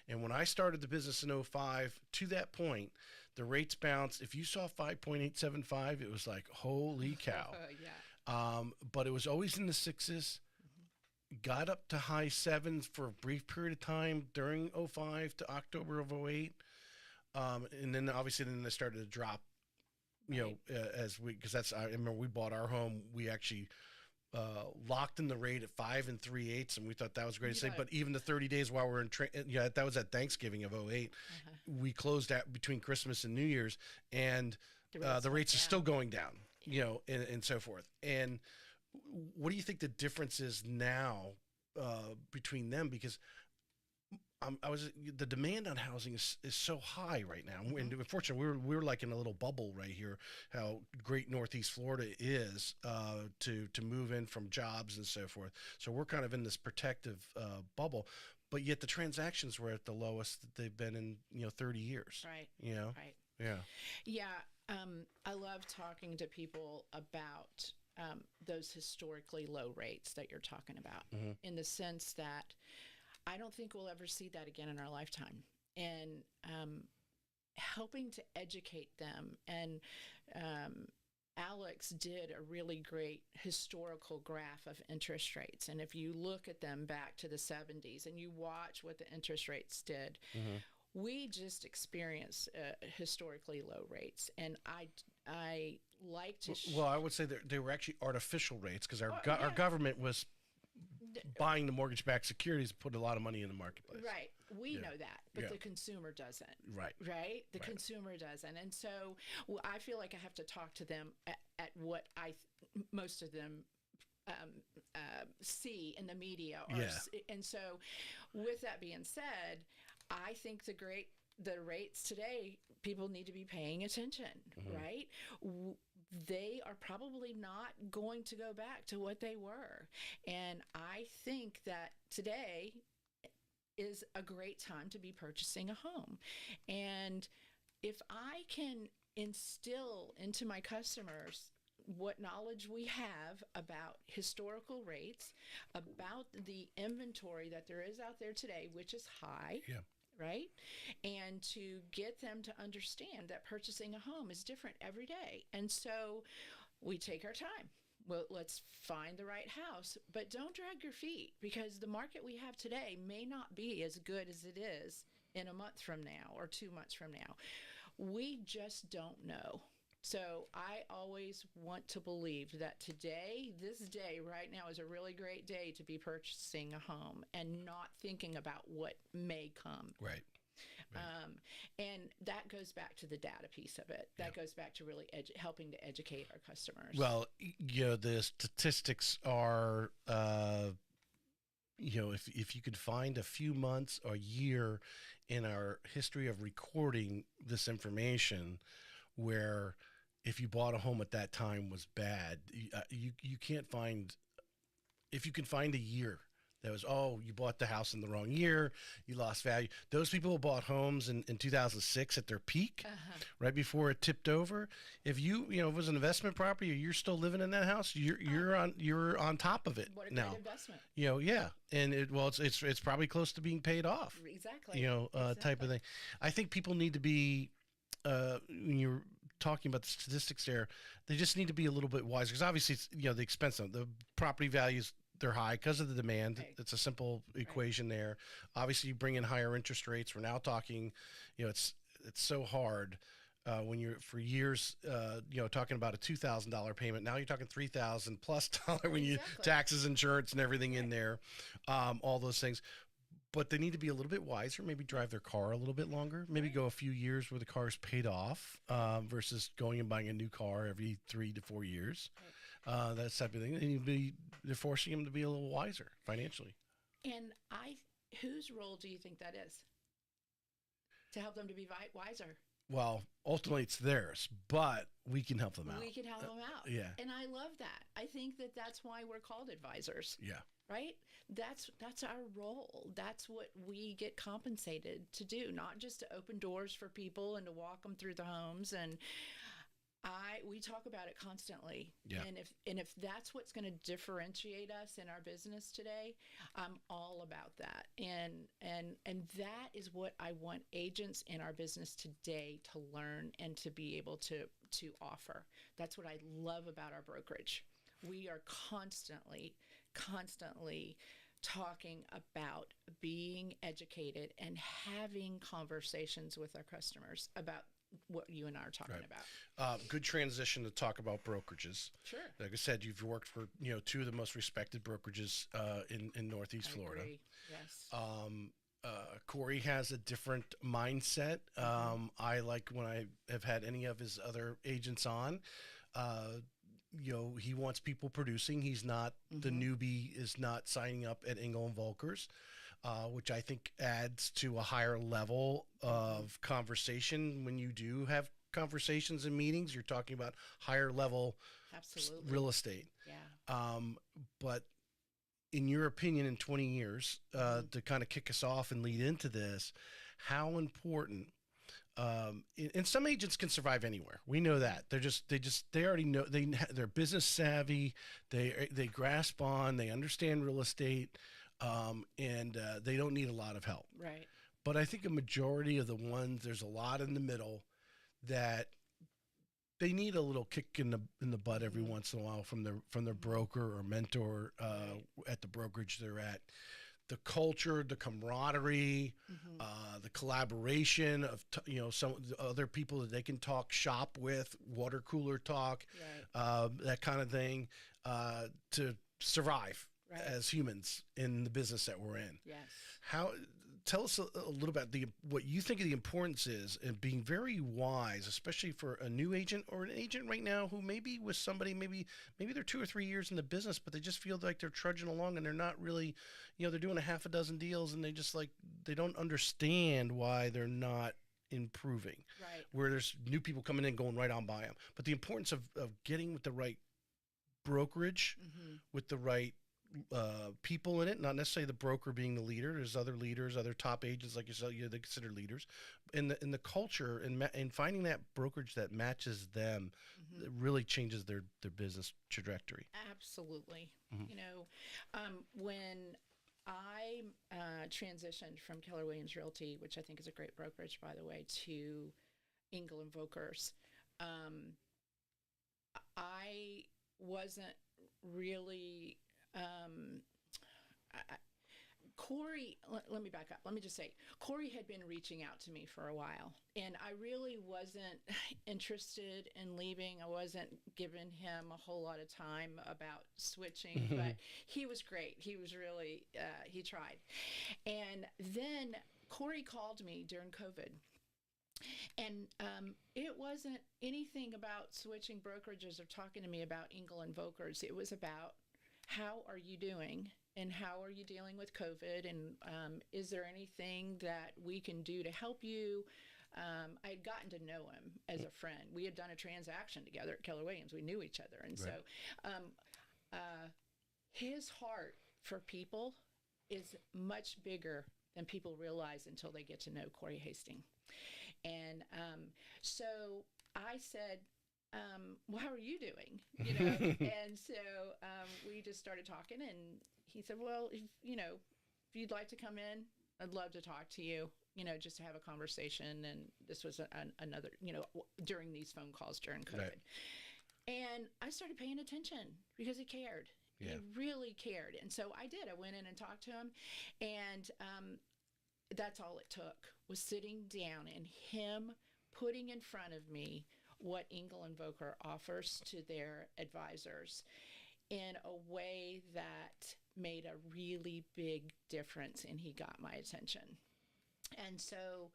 And when I started the business in 2005, to that point, the rates bounced. If you saw 5.875, it was like, holy cow. Yeah. But it was always in the sixes, got up to high sevens for a brief period of time during 2005 to October of 2008. And then obviously they started to drop, I remember we bought our home. We actually locked in the rate at 5 3/8, and we thought that was great to say. But even the 30 days while we're in, that was at Thanksgiving of 2008. We closed out between Christmas and New Year's, and the rates are still going down, and so forth. And what do you think the difference is now between them? Because the demand on housing is so high right now, and unfortunately, we're like in a little bubble right here. How great Northeast Florida is to move in from jobs and so forth. So we're kind of in this protective bubble, but yet the transactions were at the lowest that they've been in 30 years. Right. Right. Yeah. I love talking to people about those historically low rates that you're talking about, in the sense that I don't think we'll ever see that again in our lifetime. And helping to educate them. And Alex did a really great historical graph of interest rates. And if you look at them back to the 70s and you watch what the interest rates did, we just experienced historically low rates. And I like to... Well, I would say that they were actually artificial rates, because our government was buying the mortgage-backed securities, put a lot of money in the marketplace. Right. We know that, but the consumer doesn't. Right. Right? The consumer doesn't. And so I feel like I have to talk to them at what most of them see in the media. And so with that being said, I think the rates today, people need to be paying attention, right? They are probably not going to go back to what they were. And I think that today is a great time to be purchasing a home. And if I can instill into my customers what knowledge we have about historical rates, about the inventory that there is out there today, which is high, right? And to get them to understand that purchasing a home is different every day. And so we take our time. Well, let's find the right house, but don't drag your feet, because the market we have today may not be as good as it is in a month from now or 2 months from now. We just don't know. So I always want to believe that today, this day right now, is a really great day to be purchasing a home and not thinking about what may come. Right. And that goes back to the data piece of it. That goes back to really helping to educate our customers. Well, the statistics are, if you could find a few months or a year in our history of recording this information where if you bought a home at that time was bad, you can't find, if you can find a year That was, oh, you bought the house in the wrong year, you lost value. Those people who bought homes in 2006 at their peak, right before it tipped over. If if it was an investment property, or you're still living in that house, you're on top of it What a now. great investment. Yeah, and it's probably close to being paid off. Exactly. Type of thing. I think people need to be when you're talking about the statistics there, they just need to be a little bit wiser because obviously it's, the expense of the property values, they're high because of the demand. Right. It's a simple equation there. Obviously, you bring in higher interest rates. We're now talking, it's so hard when you're for years, talking about a $2,000 payment. Now you're talking $3,000 plus when you taxes, insurance, and everything in there, all those things. But they need to be a little bit wiser, maybe drive their car a little bit longer, maybe go a few years where the car's paid off versus going and buying a new car every 3 to 4 years. That type of thing. And they're forcing them to be a little wiser financially. And whose role do you think that is to help them to be wiser? Well, ultimately it's theirs, but we can help them out. We can help them out. Yeah. And I love that. I think that's why we're called advisors. Yeah. Right? That's our role. That's what we get compensated to do, not just to open doors for people and to walk them through the homes. And we talk about it constantly. Yeah. And if that's what's going to differentiate us in our business today, I'm all about that. And that is what I want agents in our business today to learn and to be able to offer. That's what I love about our brokerage. We are constantly talking about being educated and having conversations with our customers about what you and I are talking about. Good transition to talk about brokerages. Sure. Like I said, you've worked for two of the most respected brokerages in Northeast Florida. Agree. Yes. Corey has a different mindset. I like when I have had any of his other agents on. He wants people producing. He's not the newbie is not signing up at Engel and Volkers, which I think adds to a higher level of conversation. When you do have conversations and meetings, you're talking about higher level real estate. Yeah. But in your opinion, in 20 years, to kind of kick us off and lead into this, how important and some agents can survive anywhere. We know that they already know they're business savvy. They grasp on, they understand real estate, and they don't need a lot of help. Right. But I think a majority of the ones, there's a lot in the middle that they need a little kick in the butt every once in a while from their broker or mentor at the brokerage they're at. The culture, the camaraderie, the collaboration of some other people that they can talk shop with, water cooler talk, that kind of thing, to survive as humans in the business that we're in. Yes. Tell us a little about what you think of the importance is in being very wise, especially for a new agent or an agent right now who maybe with somebody, maybe they're 2 or 3 years in the business, but they just feel like they're trudging along and they're not really, they're doing a half a dozen deals and they don't understand why they're not improving. Right. Where there's new people coming in going right on by them. But the importance of getting with the right brokerage, with the right people in it, not necessarily the broker being the leader. There's other leaders, other top agents like yourself, they consider leaders, in the culture and finding that brokerage that matches them, it really changes their business trajectory. Absolutely. When I transitioned from Keller Williams Realty, which I think is a great brokerage, by the way, to Engel and Volkers, I wasn't really Corey, let me back up. Let me just say, Corey had been reaching out to me for a while, and I really wasn't interested in leaving. I wasn't giving him a whole lot of time about switching, but he was great. He was really, he tried. And then Corey called me during COVID. And it wasn't anything about switching brokerages or talking to me about Engel and Volkers. It was about, how are you doing and how are you dealing with COVID? And is there anything that we can do to help you? I had gotten to know him as a friend. We had done a transaction together at Keller Williams. We knew each other. And so his heart for people is much bigger than people realize until they get to know Corey Hastings. And so I said, well, how are you doing? You know, and so we just started talking, and he said, well, if you'd like to come in, I'd love to talk to you, just to have a conversation. And this was another, during these phone calls during COVID. Right. And I started paying attention because he cared. Yeah. He really cared. And so I did. I went in and talked to him, and that's all it took, was sitting down and him putting in front of me what Engel and Volker offers to their advisors in a way that made a really big difference, and he got my attention. And so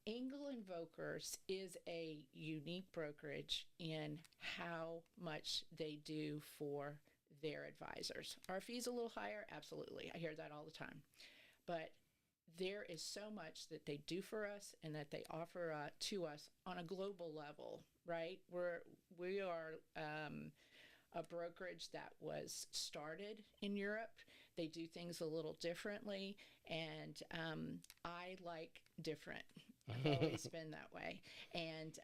Engel and Volkers is a unique brokerage in how much they do for their advisors. Are our fees a little higher? Absolutely. I hear that all the time. But there is so much that they do for us and that they offer to us on a global level, right? We are a brokerage that was started in Europe. They do things a little differently, and I like different. I've always been that way. And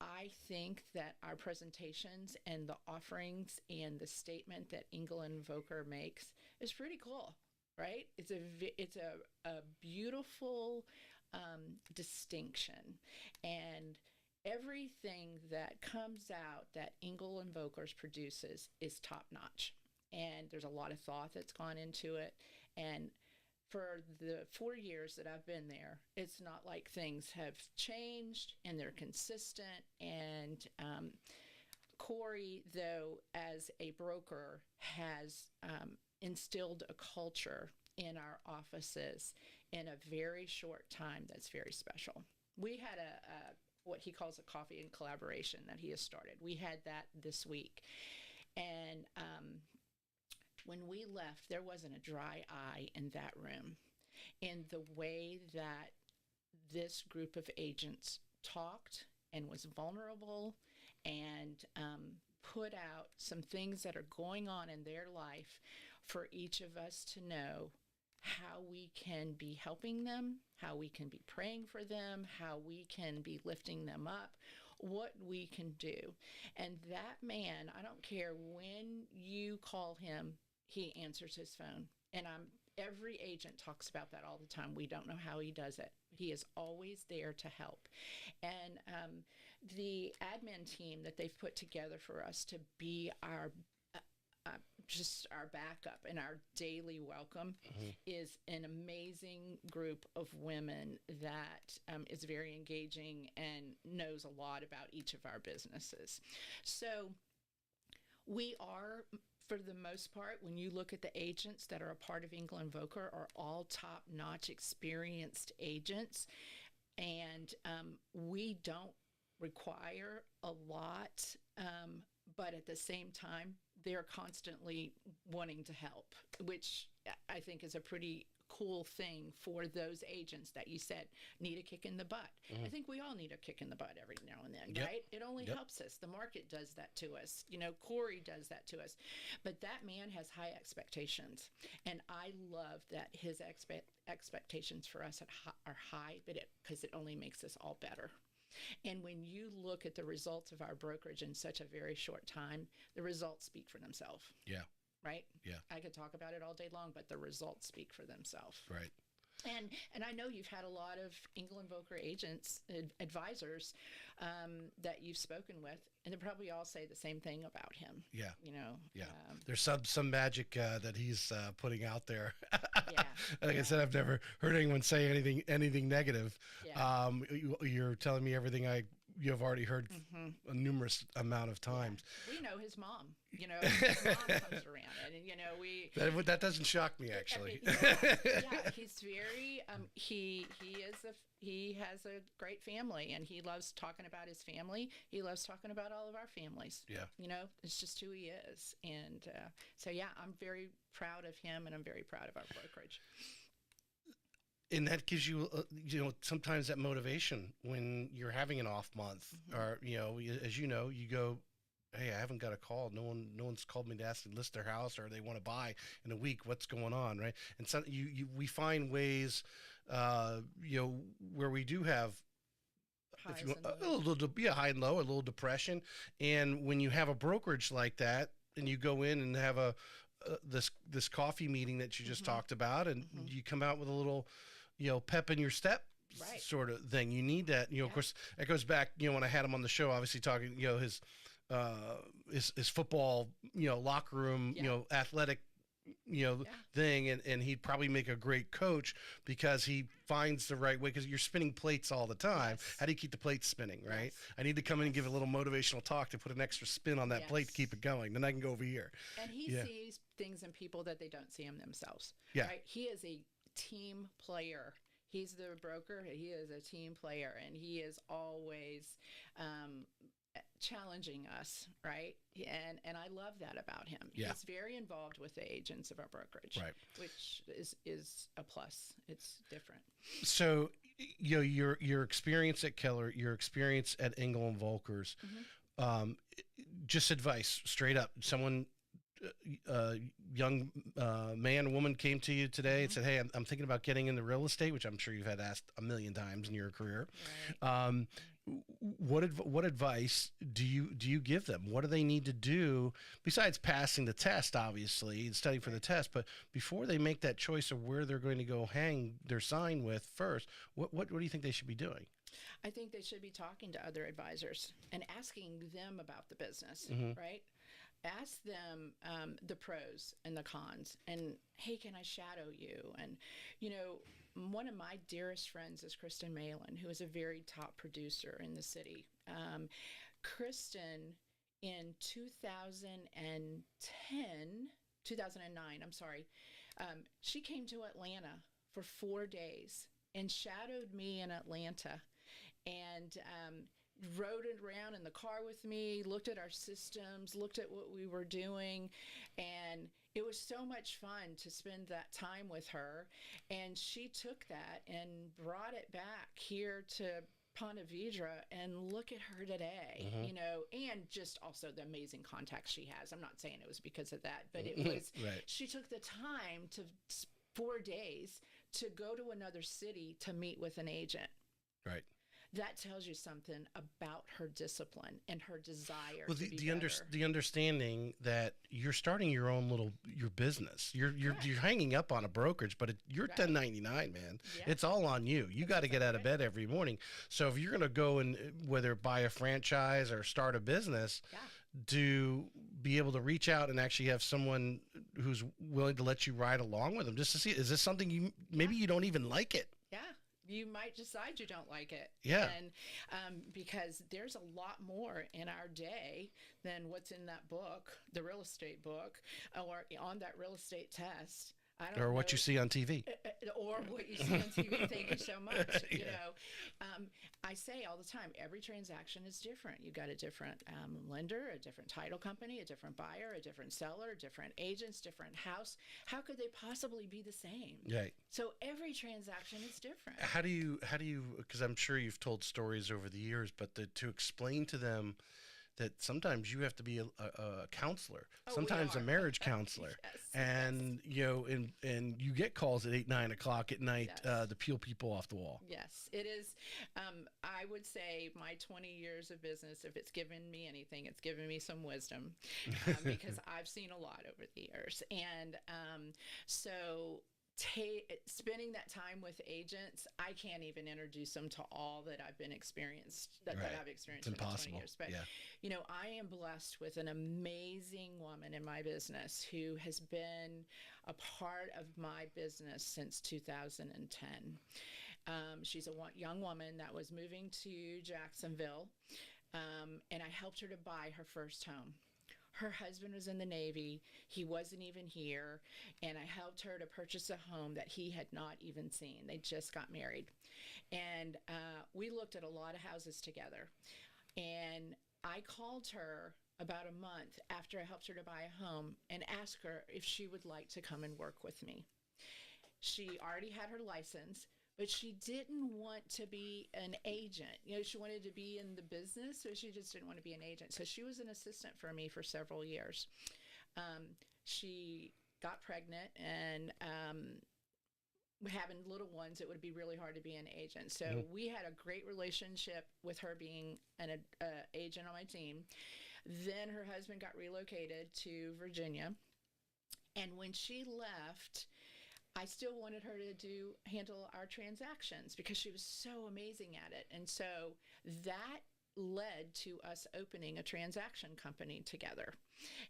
I think that our presentations and the offerings and the statement that Engel and Volker makes is pretty cool, right? It's a beautiful distinction. And everything that comes out that Engel and Volkers produces is top notch. And there's a lot of thought that's gone into it. And for the 4 years that I've been there, it's not like things have changed, and they're consistent. And Corey, though, as a broker, has instilled a culture in our offices in a very short time that's very special. We had what he calls a coffee and collaboration that he has started. We had that this week. And when we left, there wasn't a dry eye in that room. In the way that this group of agents talked and was vulnerable and put out some things that are going on in their life for each of us to know how we can be helping them, how we can be praying for them, how we can be lifting them up, what we can do. And that man, I don't care when you call him, he answers his phone. And every agent talks about that all the time. We don't know how he does it. He is always there to help. And the admin team that they've put together for us to be our just our backup and our daily welcome is an amazing group of women that is very engaging and knows a lot about each of our businesses. So we are, for the most part, when you look at the agents that are a part of Engel and Volker, are all top-notch experienced agents. And we don't require a lot, but at the same time, they're constantly wanting to help, which I think is a pretty cool thing for those agents that you said need a kick in the butt. I think we all need a kick in the butt every now and then, right? It only helps us. The market does that to us. Corey does that to us. But that man has high expectations. And I love that his expectations for us are high, because it only makes us all better. And when you look at the results of our brokerage in such a very short time, the results speak for themselves. Yeah. Right? Yeah. I could talk about it all day long, but the results speak for themselves. Right. And I know you've had a lot of Engel and Volker agents, advisors that you've spoken with, and they probably all say the same thing about him. Yeah. Yeah. There's some magic that he's putting out there. Yeah. Like I said, I've never heard anyone say anything negative. Yeah. You're telling me everything you have already heard a numerous amount of times. Yeah. We know his mom. His mom comes around, and that doesn't shock me, actually. Yeah, he's very. He has a great family, and he loves talking about his family. He loves talking about all of our families. Yeah, it's just who he is, and so yeah, I'm very proud of him, and I'm very proud of our brokerage. And that gives you, sometimes that motivation when you're having an off month, or as you go hey, I haven't got a call. No one's called me to ask to list their house or they want to buy in a week. What's going on, right? And so we find ways, you know, where we do have, if you Highs want, and a lows. little be a high and low, a little depression. And when you have a brokerage like that, and you go in and have a this coffee meeting that you just Mm-hmm. talked about, and Mm-hmm. you come out with a little, pep in your step Right. sort of thing. You need that. Of Yeah. course, that goes back. When I had him on the show, obviously talking, uh, his football, locker room, Yeah. athletic, Yeah. thing, and he'd probably make a great coach because he finds the right way, because you're spinning plates all the time. Yes. How do you keep the plates spinning, right? Yes. I need to come in and give a Yes. little motivational talk to put an extra spin on that plate to keep Yes. it going. Then I can go over here. And he Yeah. sees things in people that they don't see in themselves. Yeah. Right. He is a team player. He's the broker. He is a team player, and he is always um, challenging us, right? And I love that about him. Yeah. He's very involved with the agents of our brokerage, Right. which is a plus. It's different. So, your experience at Keller, your experience at Engel and Volkers, Mm-hmm. um, just advice straight up. Someone, young man, woman came to you today and Mm-hmm. said, "Hey, I'm thinking about getting into real estate," which I'm sure you've had asked a million times in your career. Right. Um, what advice do you give them? What do they need to do besides passing the test, obviously, and studying for the test? But before they make that choice of where they're going to go hang their sign with first, what do you think they should be doing? I think they should be talking to other advisors and asking them about the business, Mhm. right? Ask them the pros and the cons, and hey, can I shadow you? And one of my dearest friends is Kristen Malin, who is a very top producer in the city. Kristen, in 2009, I'm sorry, she came to Atlanta for 4 days and shadowed me in Atlanta, and rode around in the car with me, looked at our systems, looked at what we were doing, and it was so much fun to spend that time with her. And she took that and brought it back here to Ponte Vedra, and look at her today, Mhm. and just also the amazing contacts she has. I'm not saying it was because of that, but it was, Right. she took the time to 4 days to go to another city to meet with an agent. Right. That tells you something about her discipline and her desire Well, to be better. the understanding that you're starting your business. You're hanging up on a brokerage, but you're Right. 1099, man. Yeah. It's all on you. You got to get out of bed every morning. So if you're going to go and whether buy a franchise or start a business, Yeah. to be able to reach out and actually have someone who's willing to let you ride along with them, just to see, is this something maybe you don't even like it? Yeah. You might decide you don't like it. Yeah. And because there's a lot more in our day than what's in that book, the real estate book, or on that real estate test. I don't Or what know- you see on TV. or what you see on TV. Thank you so much. Yeah. I say all the time, every transaction is different. You got a different lender, a different title company, a different buyer, a different seller, different agents, different house. How could they possibly be the same? Right. So every transaction is different. How do you, because I'm sure you've told stories over the years, but to explain to them that sometimes you have to be a counselor, Oh, we sometimes a are. marriage counselor, Yes, and and you get calls at 8, 9 o'clock at night, Yes. to peel people off the wall. Yes, it is. I would say my 20 years of business, if it's given me anything, it's given me some wisdom, because I've seen a lot over the years. And so spending that time with agents, I can't even introduce them to all that I've experienced Right. in the 20 Impossible. years. But Yeah. I am blessed with an amazing woman in my business who has been a part of my business since 2010. She's a young woman that was moving to Jacksonville, and I helped her to buy her first home. Her husband was in the Navy. He wasn't even here. And I helped her to purchase a home that he had not even seen. They just got married. And we looked at a lot of houses together. And I called her about a month after I helped her to buy a home and asked her if she would like to come and work with me. She already had her license, but she didn't want to be an agent. She wanted to be in the business, so she just didn't want to be an agent. So she was an assistant for me for several years. She got pregnant, and having little ones, it would be really hard to be an agent. So we had a great relationship with her being an agent on my team. Then her husband got relocated to Virginia. And when she left, I still wanted her to handle our transactions because she was so amazing at it. And so that led to us opening a transaction company together.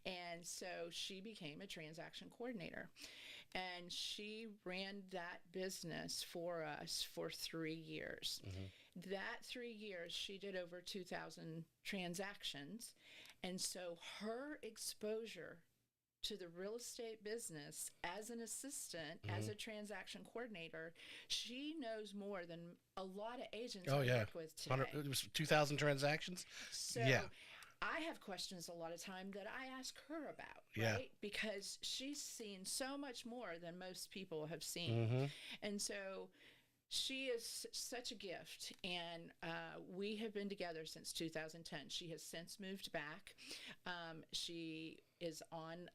And so she became a transaction coordinator. And she ran that business for us for 3 years. That 3 years, she did over 2,000 transactions. And so her exposure to the real estate business as an assistant, as a transaction coordinator, she knows more than a lot of agents I work with today. It was 2,000 transactions? So I have questions a lot of time that I ask her about, right? Because she's seen so much more than most people have seen. And so she is such a gift, and we have been together since 2010. She has since moved back. She is on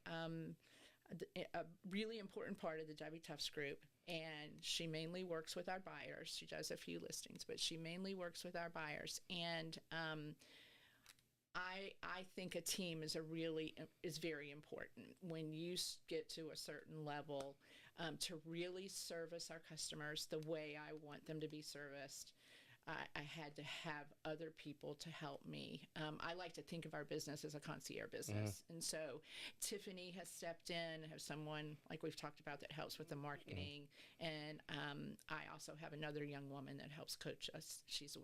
a really important part of the W Tufts group, and she mainly works with our buyers. She does a few listings, but she mainly works with our buyers. And I think a team is very important when you get to a certain level to really service our customers the way I want them to be serviced. I had to have other people to help me. I like to think of our business as a concierge business. And so Tiffany has stepped in, have someone like we've talked about that helps with the marketing. And I also have another young woman that helps coach us. She's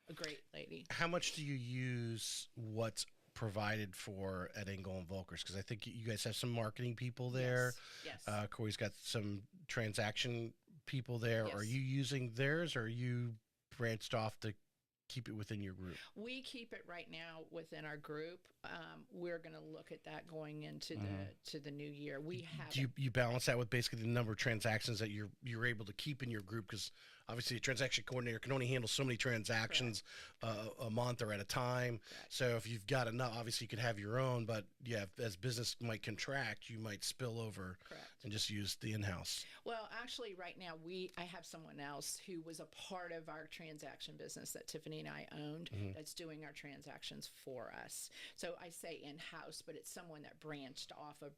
a great lady. How much do you use what's provided for at Engel and Volkers? Because I think you guys have some marketing people there. Yes. Corey's got some transaction people there. Yes. Are you using theirs, or are you branched off to keep it within your group? We keep it right now within our group. We're going to look at that going into the new year. We have. Do you balance that with basically the number of transactions that you're able to keep in your group? Because obviously, a transaction coordinator can only handle so many transactions a month or at a time. Correct. So if you've got enough, obviously you could have your own. But as business might contract, you might spill over and just use the in-house. Well, actually, right now I have someone else who was a part of our transaction business that Tiffany and I owned that's doing our transactions for us. So I say in-house, but it's someone that branched off of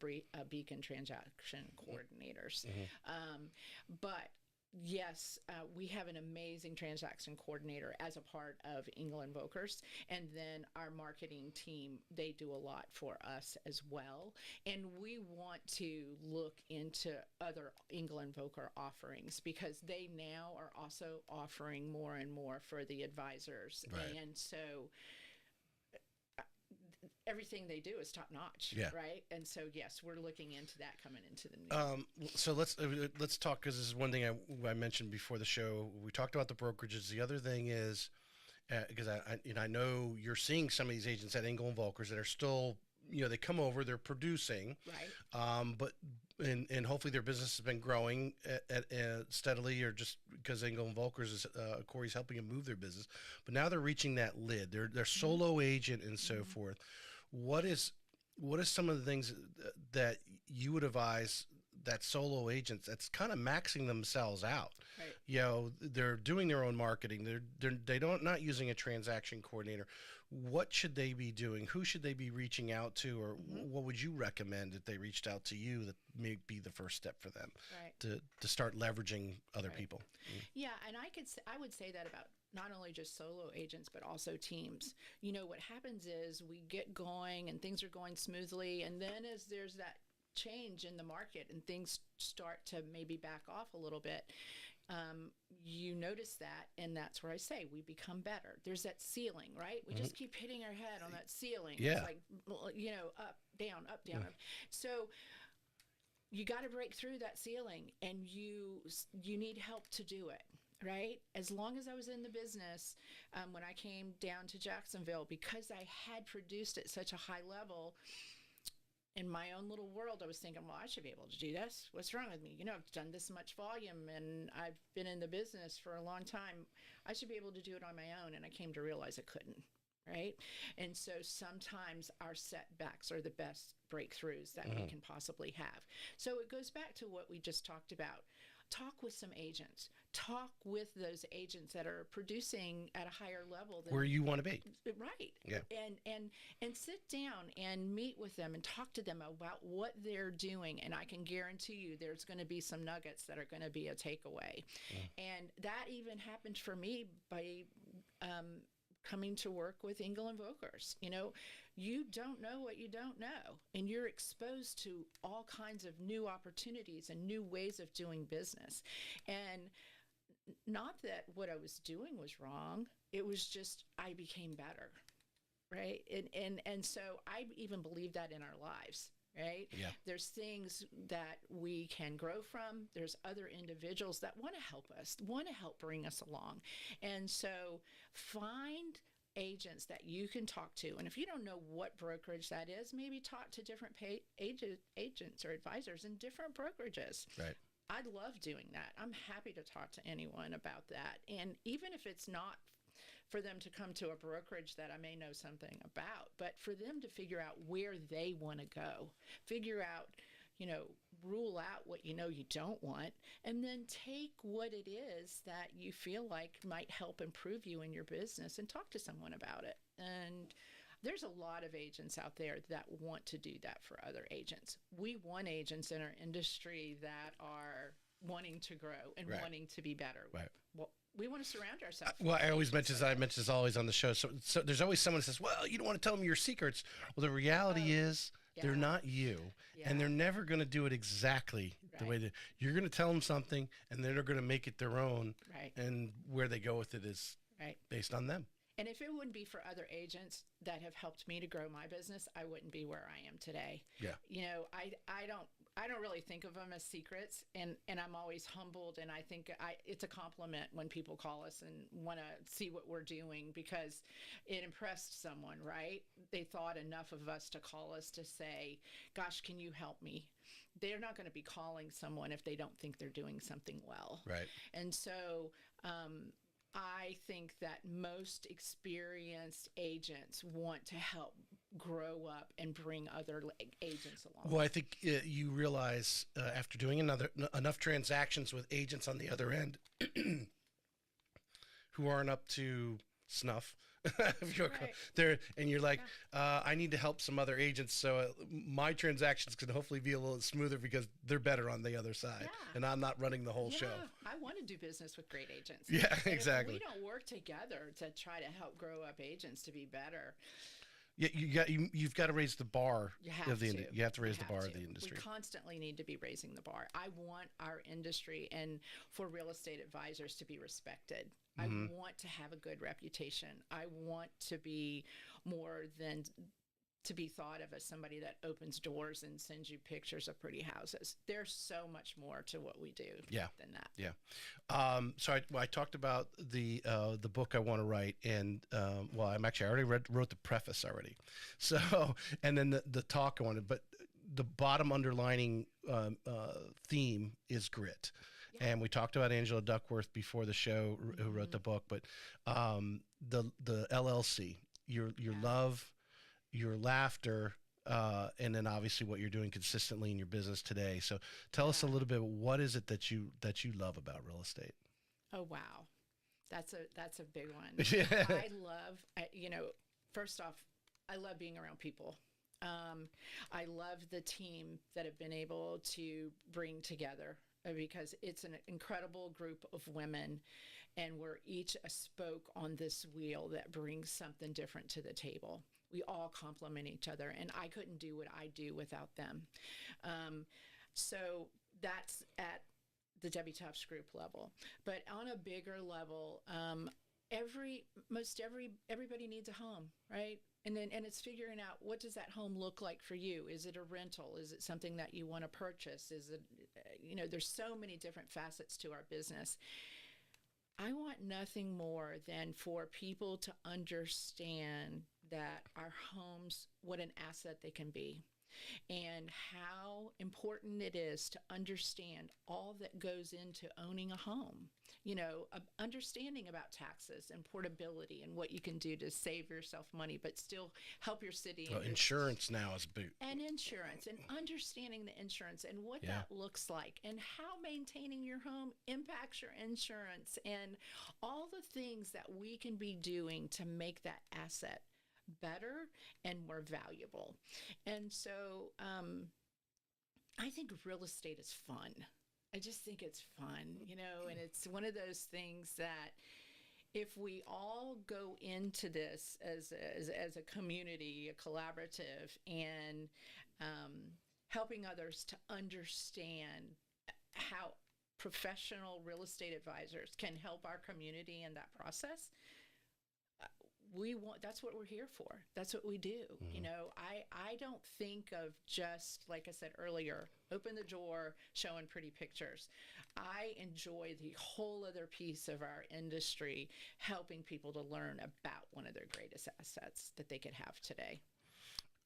Beacon transaction coordinators. But yes, we have an amazing transaction coordinator as a part of Engel and Volkers. And then our marketing team, they do a lot for us as well. And we want to look into other Engel and Volker offerings because they now are also offering more and more for the advisors. Right. And so everything they do is top notch, right? And so yes, we're looking into that coming into the new. So let's talk, because this is one thing I mentioned before the show. We talked about the brokerages. The other thing is because I know you're seeing some of these agents at Engel and Volkers that are still, they come over, they're producing, right? But and hopefully their business has been growing at steadily, or just because Engel and Volkers is Corey's helping them move their business. But now they're reaching that lid. They're solo agent and so forth. What is some of the things that you would advise that solo agents that's kind of maxing themselves out? Right. They're doing their own marketing. They don't not using a transaction coordinator. What should they be doing? Who should they be reaching out to, or what would you recommend if they reached out to you that may be the first step for them to start leveraging other people? Yeah, and I would say that about not only just solo agents, but also teams. What happens is we get going and things are going smoothly. And then as there's that change in the market and things start to maybe back off a little bit, you notice that. And that's where I say we become better. There's that ceiling, right? We just keep hitting our head on that ceiling. Yeah. It's like, up, down, up, down, up. So you got to break through that ceiling, and you need help to do it. Right? As long as I was in the business, when I came down to Jacksonville, because I had produced at such a high level, in my own little world, I was thinking, well, I should be able to do this. What's wrong with me? I've done this much volume and I've been in the business for a long time. I should be able to do it on my own. And I came to realize I couldn't. Right. And so sometimes our setbacks are the best breakthroughs that we can possibly have. So it goes back to what we just talked about. Talk with some agents. Talk with those agents that are producing at a higher level than where you want to be. Right. Yeah. And sit down and meet with them and talk to them about what they're doing. And I can guarantee you there's going to be some nuggets that are going to be a takeaway. And that even happened for me by coming to work with Engel and Volkers. You don't know what you don't know, and you're exposed to all kinds of new opportunities and new ways of doing business. And not that what I was doing was wrong, it was just I became better, right? And so I even believe that in our lives. Right? Yeah. There's things that we can grow from. There's other individuals that want to help us, want to help bring us along. And so find agents that you can talk to. And if you don't know what brokerage that is, maybe talk to different agents or advisors in different brokerages. Right. I love doing that. I'm happy to talk to anyone about that. And even if it's not for them to come to a brokerage that I may know something about, but for them to figure out where they want to go, figure out, rule out what you don't want, and then take what it is that you feel like might help improve you in your business and talk to someone about it. And there's a lot of agents out there that want to do that for other agents. We want agents in our industry that are wanting to grow and wanting to be better. Right. Well, we want to surround ourselves. Well, I always mention this always on the show. So there's always someone who says, well, you don't want to tell them your secrets. Well, the reality is they're not you, and they're never going to do it exactly the way that you're going to tell them something, and they're going to make it their own. Right. And where they go with it is based on them. And if it wouldn't be for other agents that have helped me to grow my business, I wouldn't be where I am today. Yeah. I don't really think of them as secrets, and I'm always humbled, and I think it's a compliment when people call us and want to see what we're doing because it impressed someone, right? They thought enough of us to call us to say, gosh, can you help me? They're not going to be calling someone if they don't think they're doing something well. Right. And so I think that most experienced agents want to help grow up and bring other agents along. Well, I think you realize after doing enough transactions with agents on the other end who aren't up to snuff, and you're like, I need to help some other agents, so my transactions can hopefully be a little smoother because they're better on the other side, and I'm not running the whole show. I want to do business with great agents. Yeah, and exactly. If we don't work together to try to help grow up agents to be better. Yeah, you've got to raise the bar. You have to raise the bar of the industry. We constantly need to be raising the bar. I want our industry and for real estate advisors to be respected. I want to have a good reputation. I want to be more than to be thought of as somebody that opens doors and sends you pictures of pretty houses. There's so much more to what we do than that. Yeah. So I talked about the book I want to write, and I already wrote the preface already. So, and then the talk I wanted, but the bottom underlining theme is grit. Yeah. And we talked about Angela Duckworth before the show, who wrote the book, but the LLC, your love, your laughter, and then obviously what you're doing consistently in your business today. So tell us a little bit, what is it that you love about real estate? Oh, wow. That's a big one. Yeah. I love, first off, I love being around people. I love the team that have been able to bring together because it's an incredible group of women, and we're each a spoke on this wheel that brings something different to the table. We all complement each other, and I couldn't do what I do without them. So that's at the Debbie Tufts group level. But on a bigger level, everybody needs a home, right? And it's figuring out, what does that home look like for you? Is it a rental? Is it something that you want to purchase? Is it, there's so many different facets to our business. I want nothing more than for people to understand that our homes, what an asset they can be. and how important it is to understand all that goes into owning a home. Understanding about taxes and portability and what you can do to save yourself money, but still help your city. Well, insurance now is big. And insurance, and understanding the insurance and what that looks like, and how maintaining your home impacts your insurance, and all the things that we can be doing to make that asset better and more valuable. And so I think real estate is fun. I just think it's fun, and it's one of those things that if we all go into this as a community, a collaborative, and helping others to understand how professional real estate advisors can help our community in that process, that's what we're here for. That's what we do. Mm-hmm. I don't think of just, like I said earlier, open the door, showing pretty pictures. I enjoy the whole other piece of our industry, helping people to learn about one of their greatest assets that they could have today.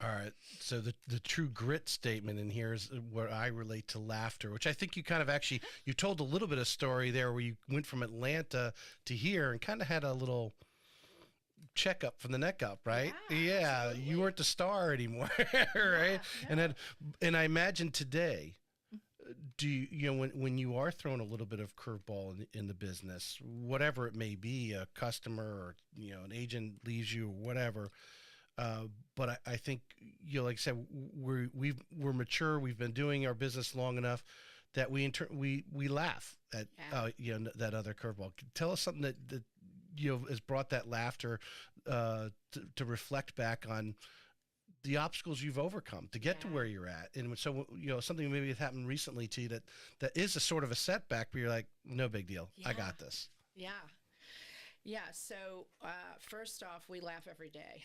All right. So the true grit statement in here is where I relate to laughter, which I think you kind of actually, you told a little bit of story there where you went from Atlanta to here and kind of had a little checkup from the neck up, right? Yeah, you weren't the star anymore, right? No. And I imagine today, do you when you are throwing a little bit of curveball in the business, whatever it may be, a customer or an agent leaves you or whatever, but I think like I said, we're mature. We've been doing our business long enough that we laugh at that other curveball. Tell us something that has brought that laughter to reflect back on the obstacles you've overcome to get to where you're at. And so, something maybe that happened recently to you that is a sort of a setback, but you're like, no big deal. I got this. Yeah. So first off, we laugh every day.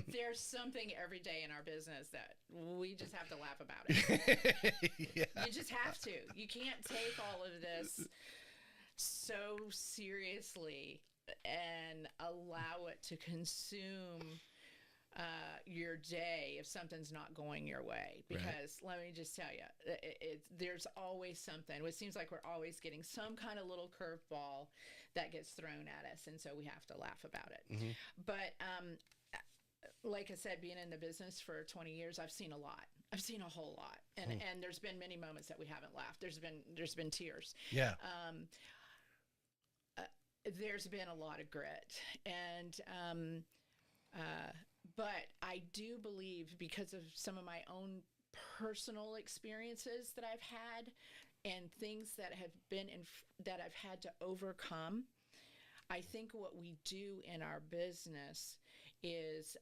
There's something every day in our business that we just have to laugh about it. You just have to. You can't take all of this so seriously and allow it to consume your day if something's not going your way. Because let me just tell you, there's always something. It seems like we're always getting some kind of little curveball that gets thrown at us, and so we have to laugh about it. Mm-hmm. But like I said, being in the business for 20 years, I've seen a lot. I've seen a whole lot, and there's been many moments that we haven't laughed. There's been tears. Yeah. There's been a lot of grit, and but I do believe, because of some of my own personal experiences that I've had and things that have been that I've had to overcome, I think what we do in our business is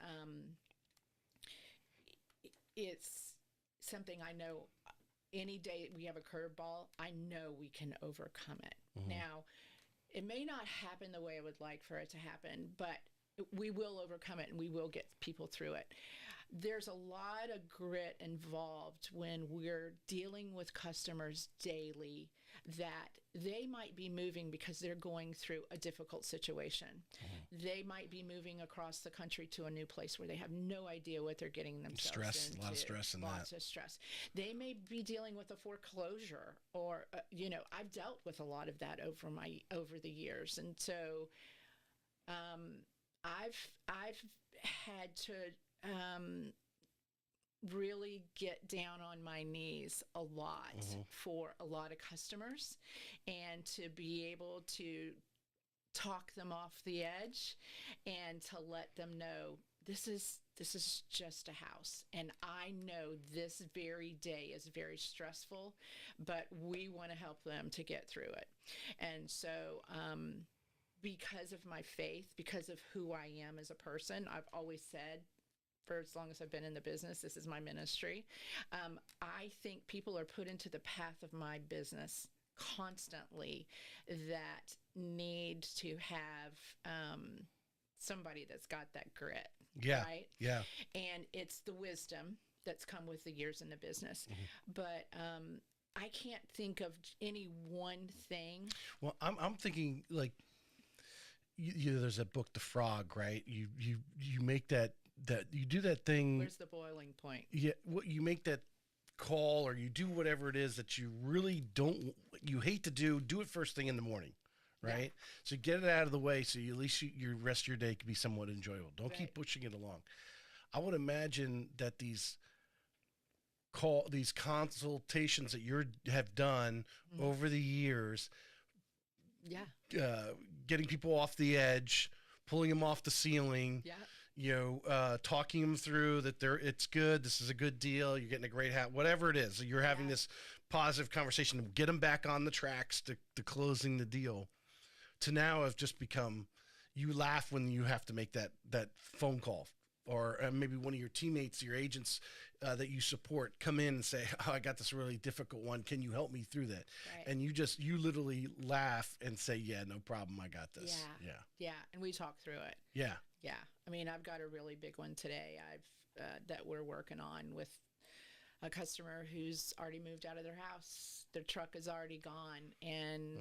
it's something I know any day we have a curveball, I know we can overcome it. Mm-hmm. Now, it may not happen the way I would like for it to happen, but we will overcome it and we will get people through it. There's a lot of grit involved when we're dealing with customers daily that they might be moving because they're going through a difficult situation. Mm-hmm. They might be moving across the country to a new place where they have no idea what they're getting themselves into. A lot of stress in that. Lots of stress. They may be dealing with a foreclosure, or I've dealt with a lot of that over the years, and so I've had to really get down on my knees a lot for a lot of customers, and to be able to talk them off the edge and to let them know this is just a house, and I know this very day is very stressful, but we want to help them to get through it. And so because of my faith, because of who I am as a person, I've always said, for as long as I've been in the business, this is my ministry. I think people are put into the path of my business constantly that need to have somebody that's got that grit. Yeah. Right? Yeah. And it's the wisdom that's come with the years in the business. Mm-hmm. But I can't think of any one thing. Well, I'm thinking, like, there's that book, The Frog, right? You make that that you do that thing. Where's the boiling point? Yeah, what you make that call, or you do whatever it is that you really don't, you hate to do it first thing in the morning, right? Yeah. So get it out of the way, so you, at least your rest of your day can be somewhat enjoyable. Don't Right. keep pushing it along. I would imagine that these consultations that you have done over the years, Yeah. getting people off the edge, pulling them off the ceiling, Yeah. talking them through that it's good, this is a good deal, you're getting a great hat, whatever it is. So you're having this positive conversation to get them back on the tracks to closing the deal, to now have just become, you laugh when you have to make that phone call, or maybe one of your teammates, your agents that you support, come in and say, oh, I got this really difficult one, can you help me through that? Right. And you literally laugh and say, yeah, no problem, I got this. Yeah. And we talk through it. Yeah. Yeah. I mean, I've got a really big one today. That we're working on with a customer who's already moved out of their house. Their truck is already gone, and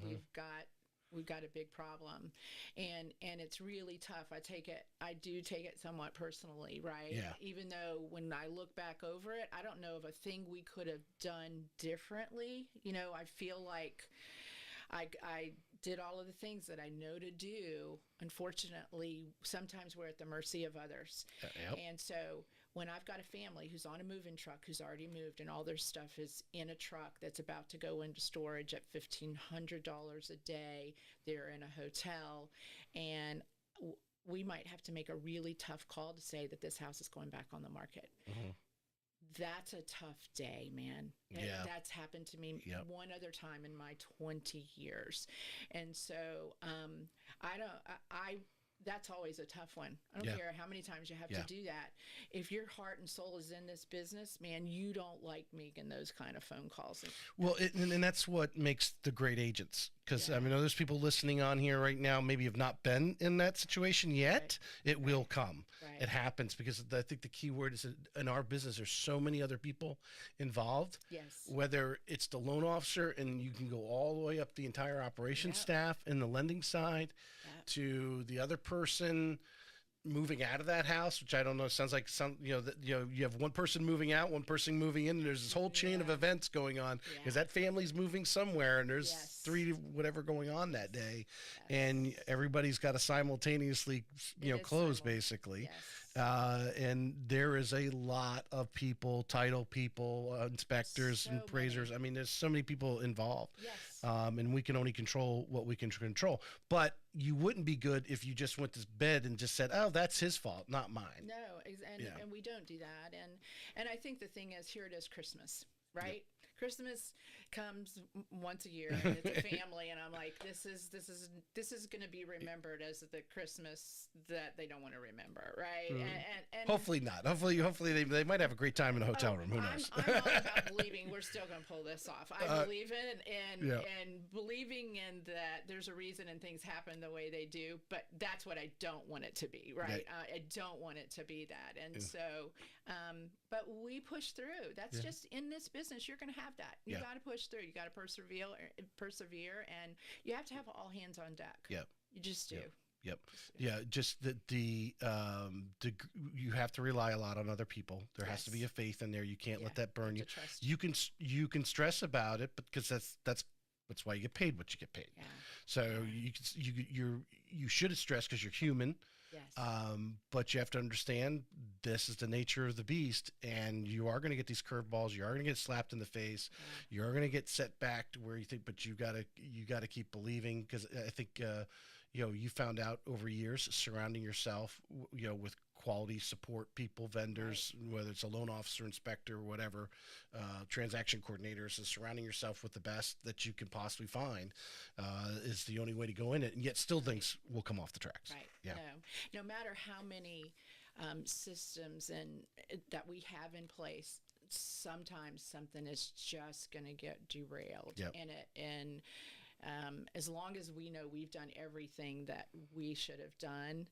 we've got a big problem, and it's really tough. I do take it somewhat personally, right? Yeah. Even though when I look back over it, I don't know of a thing we could have done differently. I feel like I did all of the things that I know to do. Unfortunately, sometimes we're at the mercy of others. Yep. And so when I've got a family who's on a moving truck, who's already moved, and all their stuff is in a truck that's about to go into storage at $1,500 a day, they're in a hotel, and we might have to make a really tough call to say that this house is going back on the market. Mm-hmm. That's a tough day, man. Yeah. That's happened to me one other time in my 20 years. And so that's always a tough one. I don't care how many times you have to do that. If your heart and soul is in this business, man, you don't like making those kind of phone calls. Well, and that's what makes the great agents. Because, I mean, there's people listening on here right now, maybe have not been in that situation yet. Right. It will come. Right. It happens, because I think the key word is in our business, there's so many other people involved. Yes. Whether it's the loan officer, and you can go all the way up the entire operations staff and the lending side to the other person moving out of that house, which I don't know, sounds like you have one person moving out, one person moving in, and there's this whole chain of events going on, because that family's moving somewhere, and there's three whatever going on that day, and everybody's got to simultaneously close basically. And there is a lot of people, title people, inspectors, and appraisers. I mean, there's so many people involved. Yes. And we can only control what we can control. But you wouldn't be good if you just went to bed and just said, oh, that's his fault, not mine. No, and we don't do that. And I think the thing is, here it is Christmas, right? Yep. Christmas comes once a year, and it's a family, and I'm like, this is going to be remembered as the Christmas that they don't want to remember, right? Mm. And hopefully not. Hopefully they might have a great time in a hotel room. Who knows? I'm all about believing we're still going to pull this off. I believe in and believing in that there's a reason and things happen the way they do, but that's what I don't want it to be, right? I don't want it to be that, and so. But we push through. That's just in this business. You're going to have that. You got to push through. You got to persevere, and you have to have all hands on deck. Yep. You just do. Yep. Yeah. Just the you have to rely a lot on other people. There has to be a faith in there. You can't let that burn you. You can stress about it, because that's why you get paid what you get paid. Yeah. So you should stress, because you're human. Yes. But you have to understand, this is the nature of the beast, and you are going to get these curveballs. You are going to get slapped in the face. Yeah. You're going to get set back to where you think, but you got to keep believing, because I think you found out over years, surrounding yourself with quality support people, vendors, whether it's a loan officer, inspector, whatever, transaction coordinators, and surrounding yourself with the best that you can possibly find is the only way to go in it. And yet still things will come off the tracks. Right. Yeah. No matter how many systems and that we have in place, sometimes something is just going to get derailed in it. And as long as we know we've done everything that we should have done,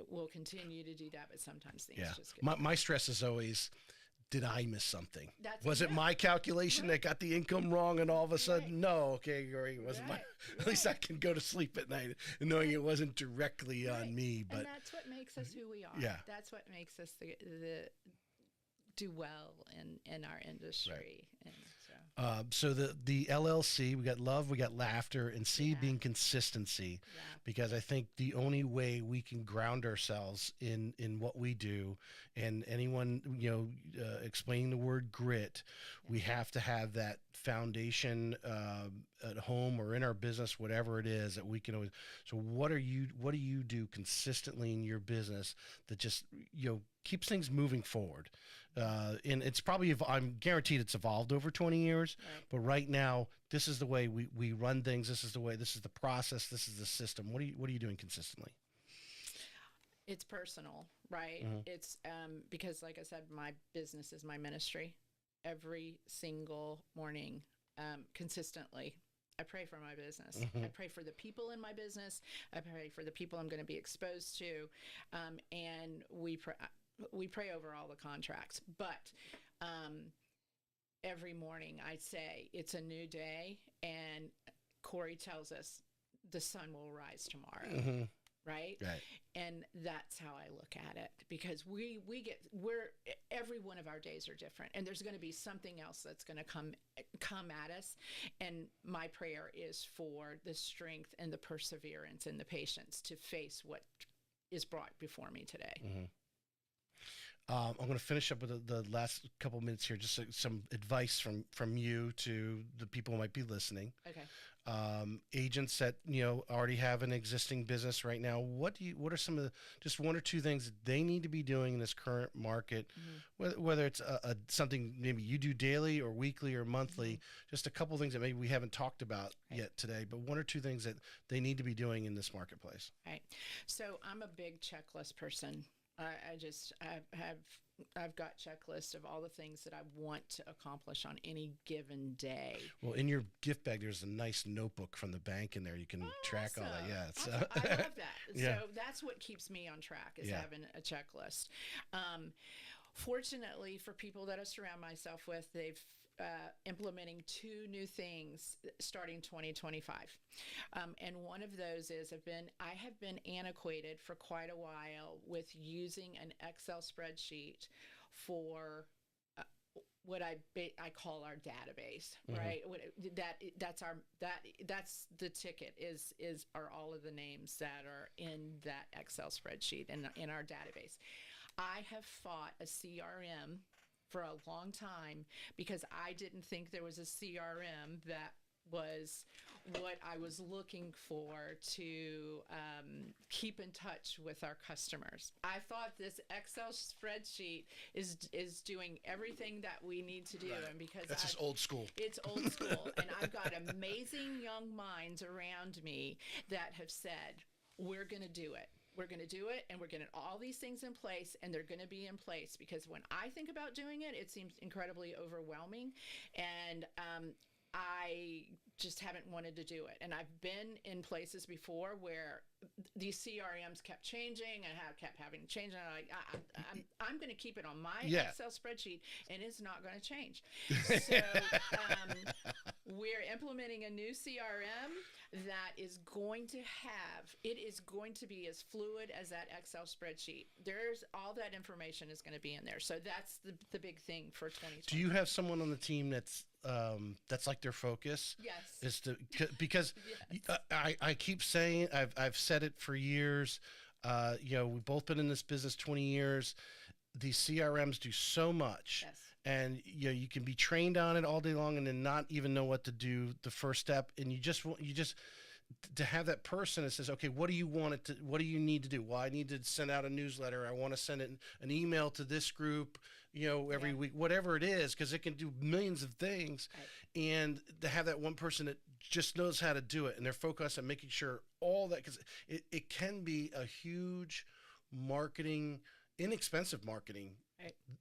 we'll continue to do that, but sometimes things just get... My stress is always, did I miss something? That's Was it my calculation that got the income wrong, and all of a sudden, no, okay, great, it wasn't my. At least I can go to sleep at night knowing it wasn't directly on me. But and that's what makes us who we are. Yeah. That's what makes us the do well in our industry. And so the LLC, we got love, we got laughter, and C being consistency, because I think the only way we can ground ourselves in what we do, and anyone, explaining the word grit, we have to have that foundation at home or in our business, whatever it is that we can always. So what do you do consistently in your business that just, keeps things moving forward? And it's probably, I'm guaranteed it's evolved over 20 years, but right now, this is the way we run things. This is the process. This is the system. What are you doing consistently? It's personal, right? Mm-hmm. It's because, like I said, my business is my ministry. Every single morning, consistently, I pray for my business. Mm-hmm. I pray for the people in my business. I pray for the people I'm going to be exposed to, and we pray over all the contracts. But every morning I say it's a new day, and Corey tells us the sun will rise tomorrow. Mm-hmm. Right? And that's how I look at it, because every one of our days are different, and there's going to be something else that's going to come at us. And my prayer is for the strength and the perseverance and the patience to face what is brought before me today. Mm-hmm. I'm going to finish up with the last couple minutes here. Just some advice from you to the people who might be listening. Okay. Agents that already have an existing business right now. What are some of just one or two things that they need to be doing in this current market? Mm-hmm. Whether it's something maybe you do daily or weekly or monthly. Mm-hmm. Just a couple things that maybe we haven't talked about yet today, but one or two things that they need to be doing in this marketplace. Right. So I'm a big checklist person. I've got checklists of all the things that I want to accomplish on any given day. Well, in your gift bag, there's a nice notebook from the bank in there. You can track all that. Yeah, awesome. I love that. Yeah. So that's what keeps me on track, is having a checklist. Fortunately, for people that I surround myself with, they've implementing 2 new things starting 2025. And one of those is I have been antiquated for quite a while with using an Excel spreadsheet for what I call our database, mm-hmm. right? That's the ticket are all of the names that are in that Excel spreadsheet and in our database. I have fought a CRM for a long time because I didn't think there was a CRM that was what I was looking for to keep in touch with our customers. I thought this Excel spreadsheet is doing everything that we need to do, right. And because that's just old school. It's old school, and I've got amazing young minds around me that have said, "We're going to do it. We're going to do it, and we're getting all these things in place, and they're going to be in place," because when I think about doing it, it seems incredibly overwhelming, and I just haven't wanted to do it. And I've been in places before where these CRMs kept changing and kept having to change, and I'm going to keep it on my Excel spreadsheet, and it's not going to change. So we're implementing a new CRM that is going to be as fluid as that Excel spreadsheet. There's all that information is going to be in there. So that's the big thing for 2020. Do you have someone on the team that's like their focus? Yes. Because yes. I keep saying, I've said it for years. We've both been in this business 20 years. These CRMs do so much. Yes. And you can be trained on it all day long and then not even know what to do the first step. And you just to have that person that says, okay, what do you need to do? Well, I need to send out a newsletter. I want to send an email to this group, every week, whatever it is, because it can do millions of things. Right. And to have that one person that just knows how to do it, and they're focused on making sure all that, because it can be a huge inexpensive marketing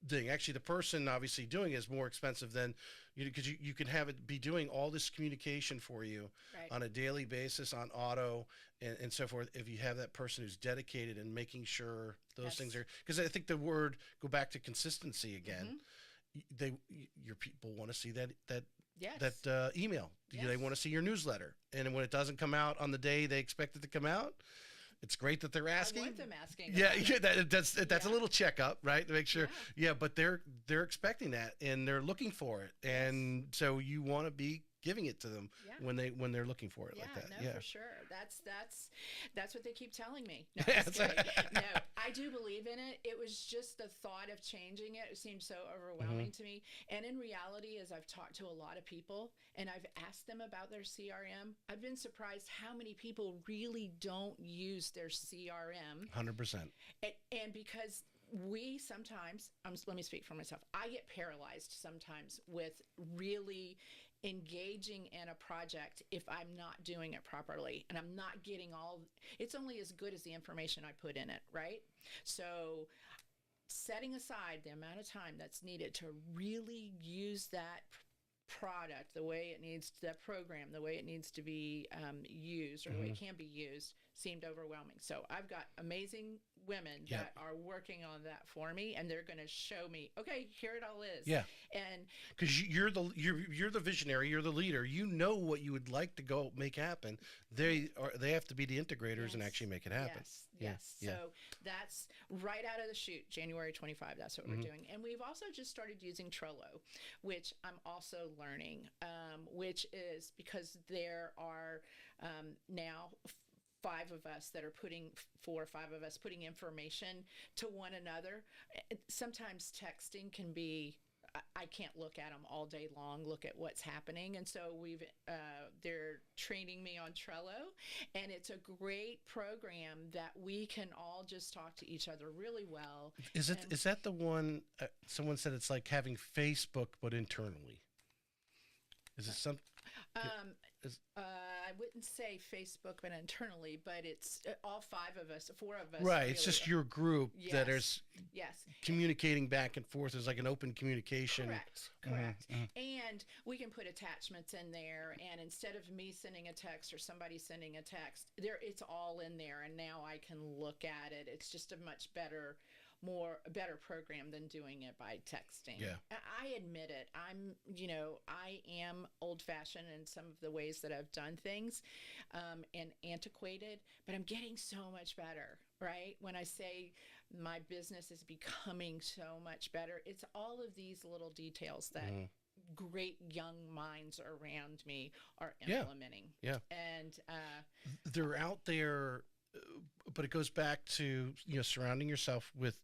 thing. Actually, the person obviously doing it is more expensive than because you can have it be doing all this communication for you on a daily basis on auto and so forth. If you have that person who's dedicated and making sure those things are, because I think the word go back to consistency again. your people want to see that Yes. email. Yes. They want to see your newsletter, and when it doesn't come out on the day they expect it to come out, it's great that they're asking. I want them asking. Yeah, about it. that's a Yeah. little checkup, right, to make sure. Yeah. Yeah, but they're expecting that and they're looking for it, and so you want to be giving it to them Yeah. when they're looking for it like that. No, Yeah, for sure. That's what they keep telling me. No, I'm just kidding. No, I do believe in it. It was just the thought of changing it. It seemed so overwhelming to me. And in reality, as I've talked to a lot of people and I've asked them about their CRM, I've been surprised how many people really don't use their CRM. 100%. And because we sometimes, let me speak for myself, I get paralyzed sometimes with really engaging in a project if I'm not doing it properly and I'm not getting it's only as good as the information I put in it, right? So setting aside the amount of time that's needed to really use that product the way it needs, that program the way it needs to be used, or the way it can be used, seemed overwhelming. So I've got amazing women that are working on that for me, and they're going to show me, okay, here it all is. Yeah. And because you're the visionary, you're the leader. You know what you would like to go make happen. They have to be the integrators and actually make it happen. Yes. So that's right out of the chute, January 25. That's what we're doing. And we've also just started using Trello, which I'm also learning, which is because there are now 4 or 5 of us putting information to one another. Sometimes texting can be, I can't look at them all day long, look at what's happening. And so they're training me on Trello, and it's a great program that we can all just talk to each other really well. Is that the one, someone said it's like having Facebook, but internally? Is it something? I wouldn't say Facebook, but internally, but it's all 4 of us. Right. Really. It's just your group that is yes. communicating back and forth. There's like an open communication. Correct. And we can put attachments in there. And instead of me sending a text or somebody sending a text, it's all in there. And now I can look at it. It's just a much better program than doing it by texting. Yeah. I admit it. I am old-fashioned in some of the ways that I've done things, and antiquated, but I'm getting so much better, right? When I say my business is becoming so much better, it's all of these little details that great young minds around me are implementing. Yeah. And they're out there, but it goes back to, surrounding yourself with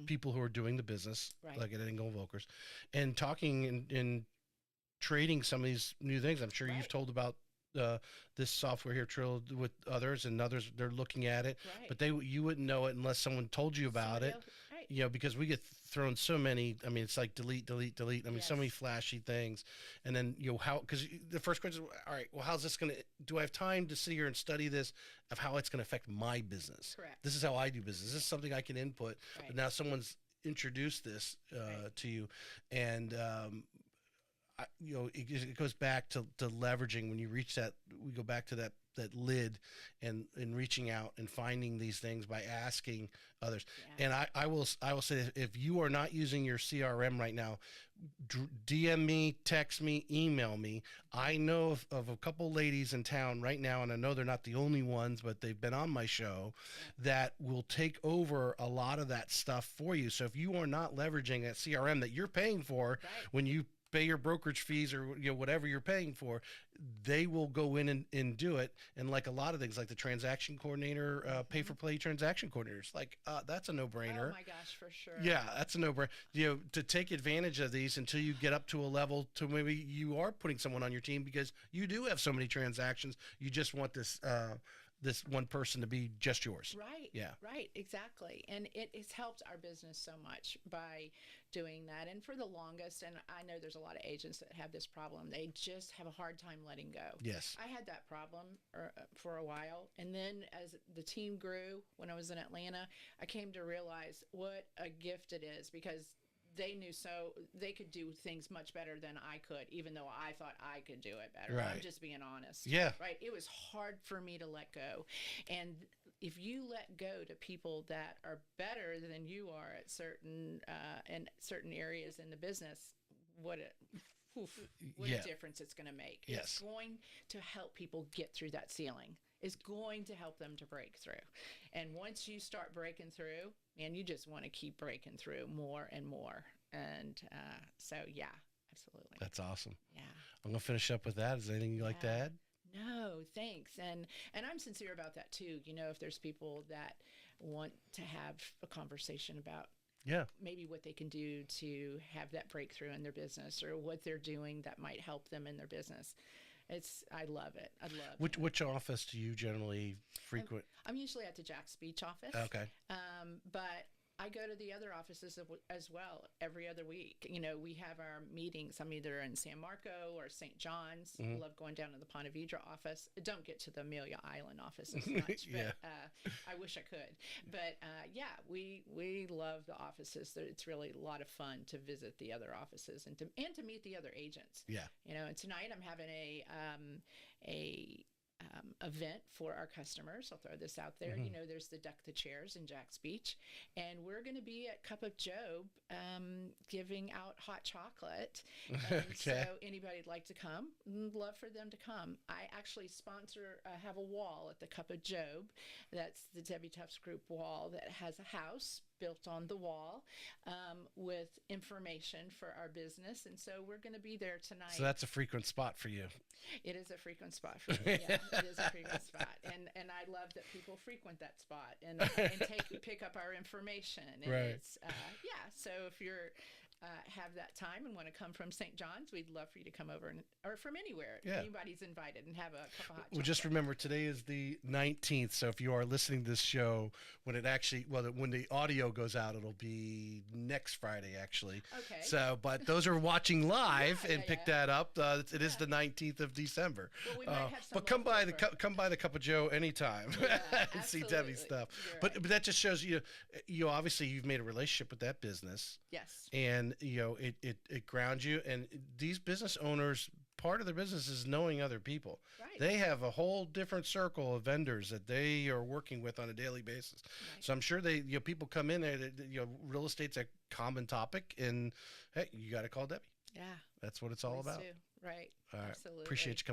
people who are doing the business, like at Engel and Volkers, and talking and trading some of these new things. I'm sure you've told about this software here, Trill, with others, and others, they're looking at it, but you wouldn't know it unless someone told you about it. Because we get thrown so many, it's like delete. So many flashy things. And then, because the first question is, all right, well, how's this do I have time to sit here and study this of how it's going to affect my business? Correct. This is how I do business. This is something I can input, but now someone's introduced this to you. And, it goes back to leveraging. When you reach that, we go back to that lid and reaching out and finding these things by asking others. And I will say, if you are not using your CRM right now, DM me, text me, email me. I know of a couple ladies in town right now, and I know they're not the only ones, but they've been on my show, that will take over a lot of that stuff for you. So if you are not leveraging that CRM that you're paying for, when you pay your brokerage fees or whatever you're paying for, they will go in and do it. And like a lot of things, like the transaction coordinator, pay for play transaction coordinators, like that's a no-brainer. Oh my gosh, for sure. Yeah, that's a no-brainer. To take advantage of these until you get up to a level to maybe you are putting someone on your team because you do have so many transactions. You just want this one person to be just yours. Right. Yeah. Right. Exactly. And it has helped our business so much by doing that. And for the longest, and I know there's a lot of agents that have this problem, they just have a hard time letting go. Yes. I had that problem for a while. And then as the team grew, when I was in Atlanta, I came to realize what a gift it is, because they knew they could do things much better than I could, even though I thought I could do it better. Right. I'm just being honest. Yeah. Right. It was hard for me to let go. And if you let go to people that are better than you are at certain in certain areas in the business, what Yeah. a difference it's going to make. Yes. It's going to help people get through that ceiling. It's going to help them to break through. And once you start breaking through, man, you just want to keep breaking through more and more. And so, yeah, absolutely. That's awesome. Yeah. I'm going to finish up with that. Is there anything you'd like to add? No, thanks. And I'm sincere about that too. You know, if there's people that want to have a conversation about maybe what they can do to have that breakthrough in their business or what they're doing that might help them in their business. I love it. I love it. Which office do you generally frequent? I'm usually at the Jack's Beach office. Okay. But I go to the other offices as well every other week. You know, we have our meetings. I'm either in San Marco or St. John's. I love going down to the Ponte Vedra office. I don't get to the Amelia Island office as much, but I wish I could. But yeah, we love the offices. It's really a lot of fun to visit the other offices and to meet the other agents. Yeah. You know, and tonight I'm having a event for our customers. I'll throw this out there. You know, there's the Deck the Chairs in Jack's Beach, and we're going to be at Cup of Job giving out hot chocolate. And so anybody'd like to come, love for them to come. I actually have a wall at the Cup of Job. That's the Debbie Tufts Group wall that has a house built on the wall with information for our business. And so we're going to be there tonight. So that's a frequent spot for you. It is a frequent spot for me. Yeah, it is a frequent spot. And I love that people frequent that spot and pick up our information. And it's, so if you're have that time and want to come from St. John's, we'd love for you to come over or from anywhere. Anybody's invited and have a cup of hot chocolate. Well, just remember today is the 19th. So if you are listening to this show when when the audio goes out, it'll be next Friday actually. Okay. So, but those are watching live and pick that up. It is the 19th of December. Well, we might have some but come by the Cup of Joe anytime and see Debbie's stuff. But that just shows you obviously you've made a relationship with that business. Yes. And it grounds you. And these business owners, part of their business is knowing other people. Right. They have a whole different circle of vendors that they are working with on a daily basis. Right. So I'm sure people come in there. Real estate's a common topic, and hey, you got to call Debbie. Yeah, that's what it's all about. Right. All right. Absolutely. Appreciate you coming.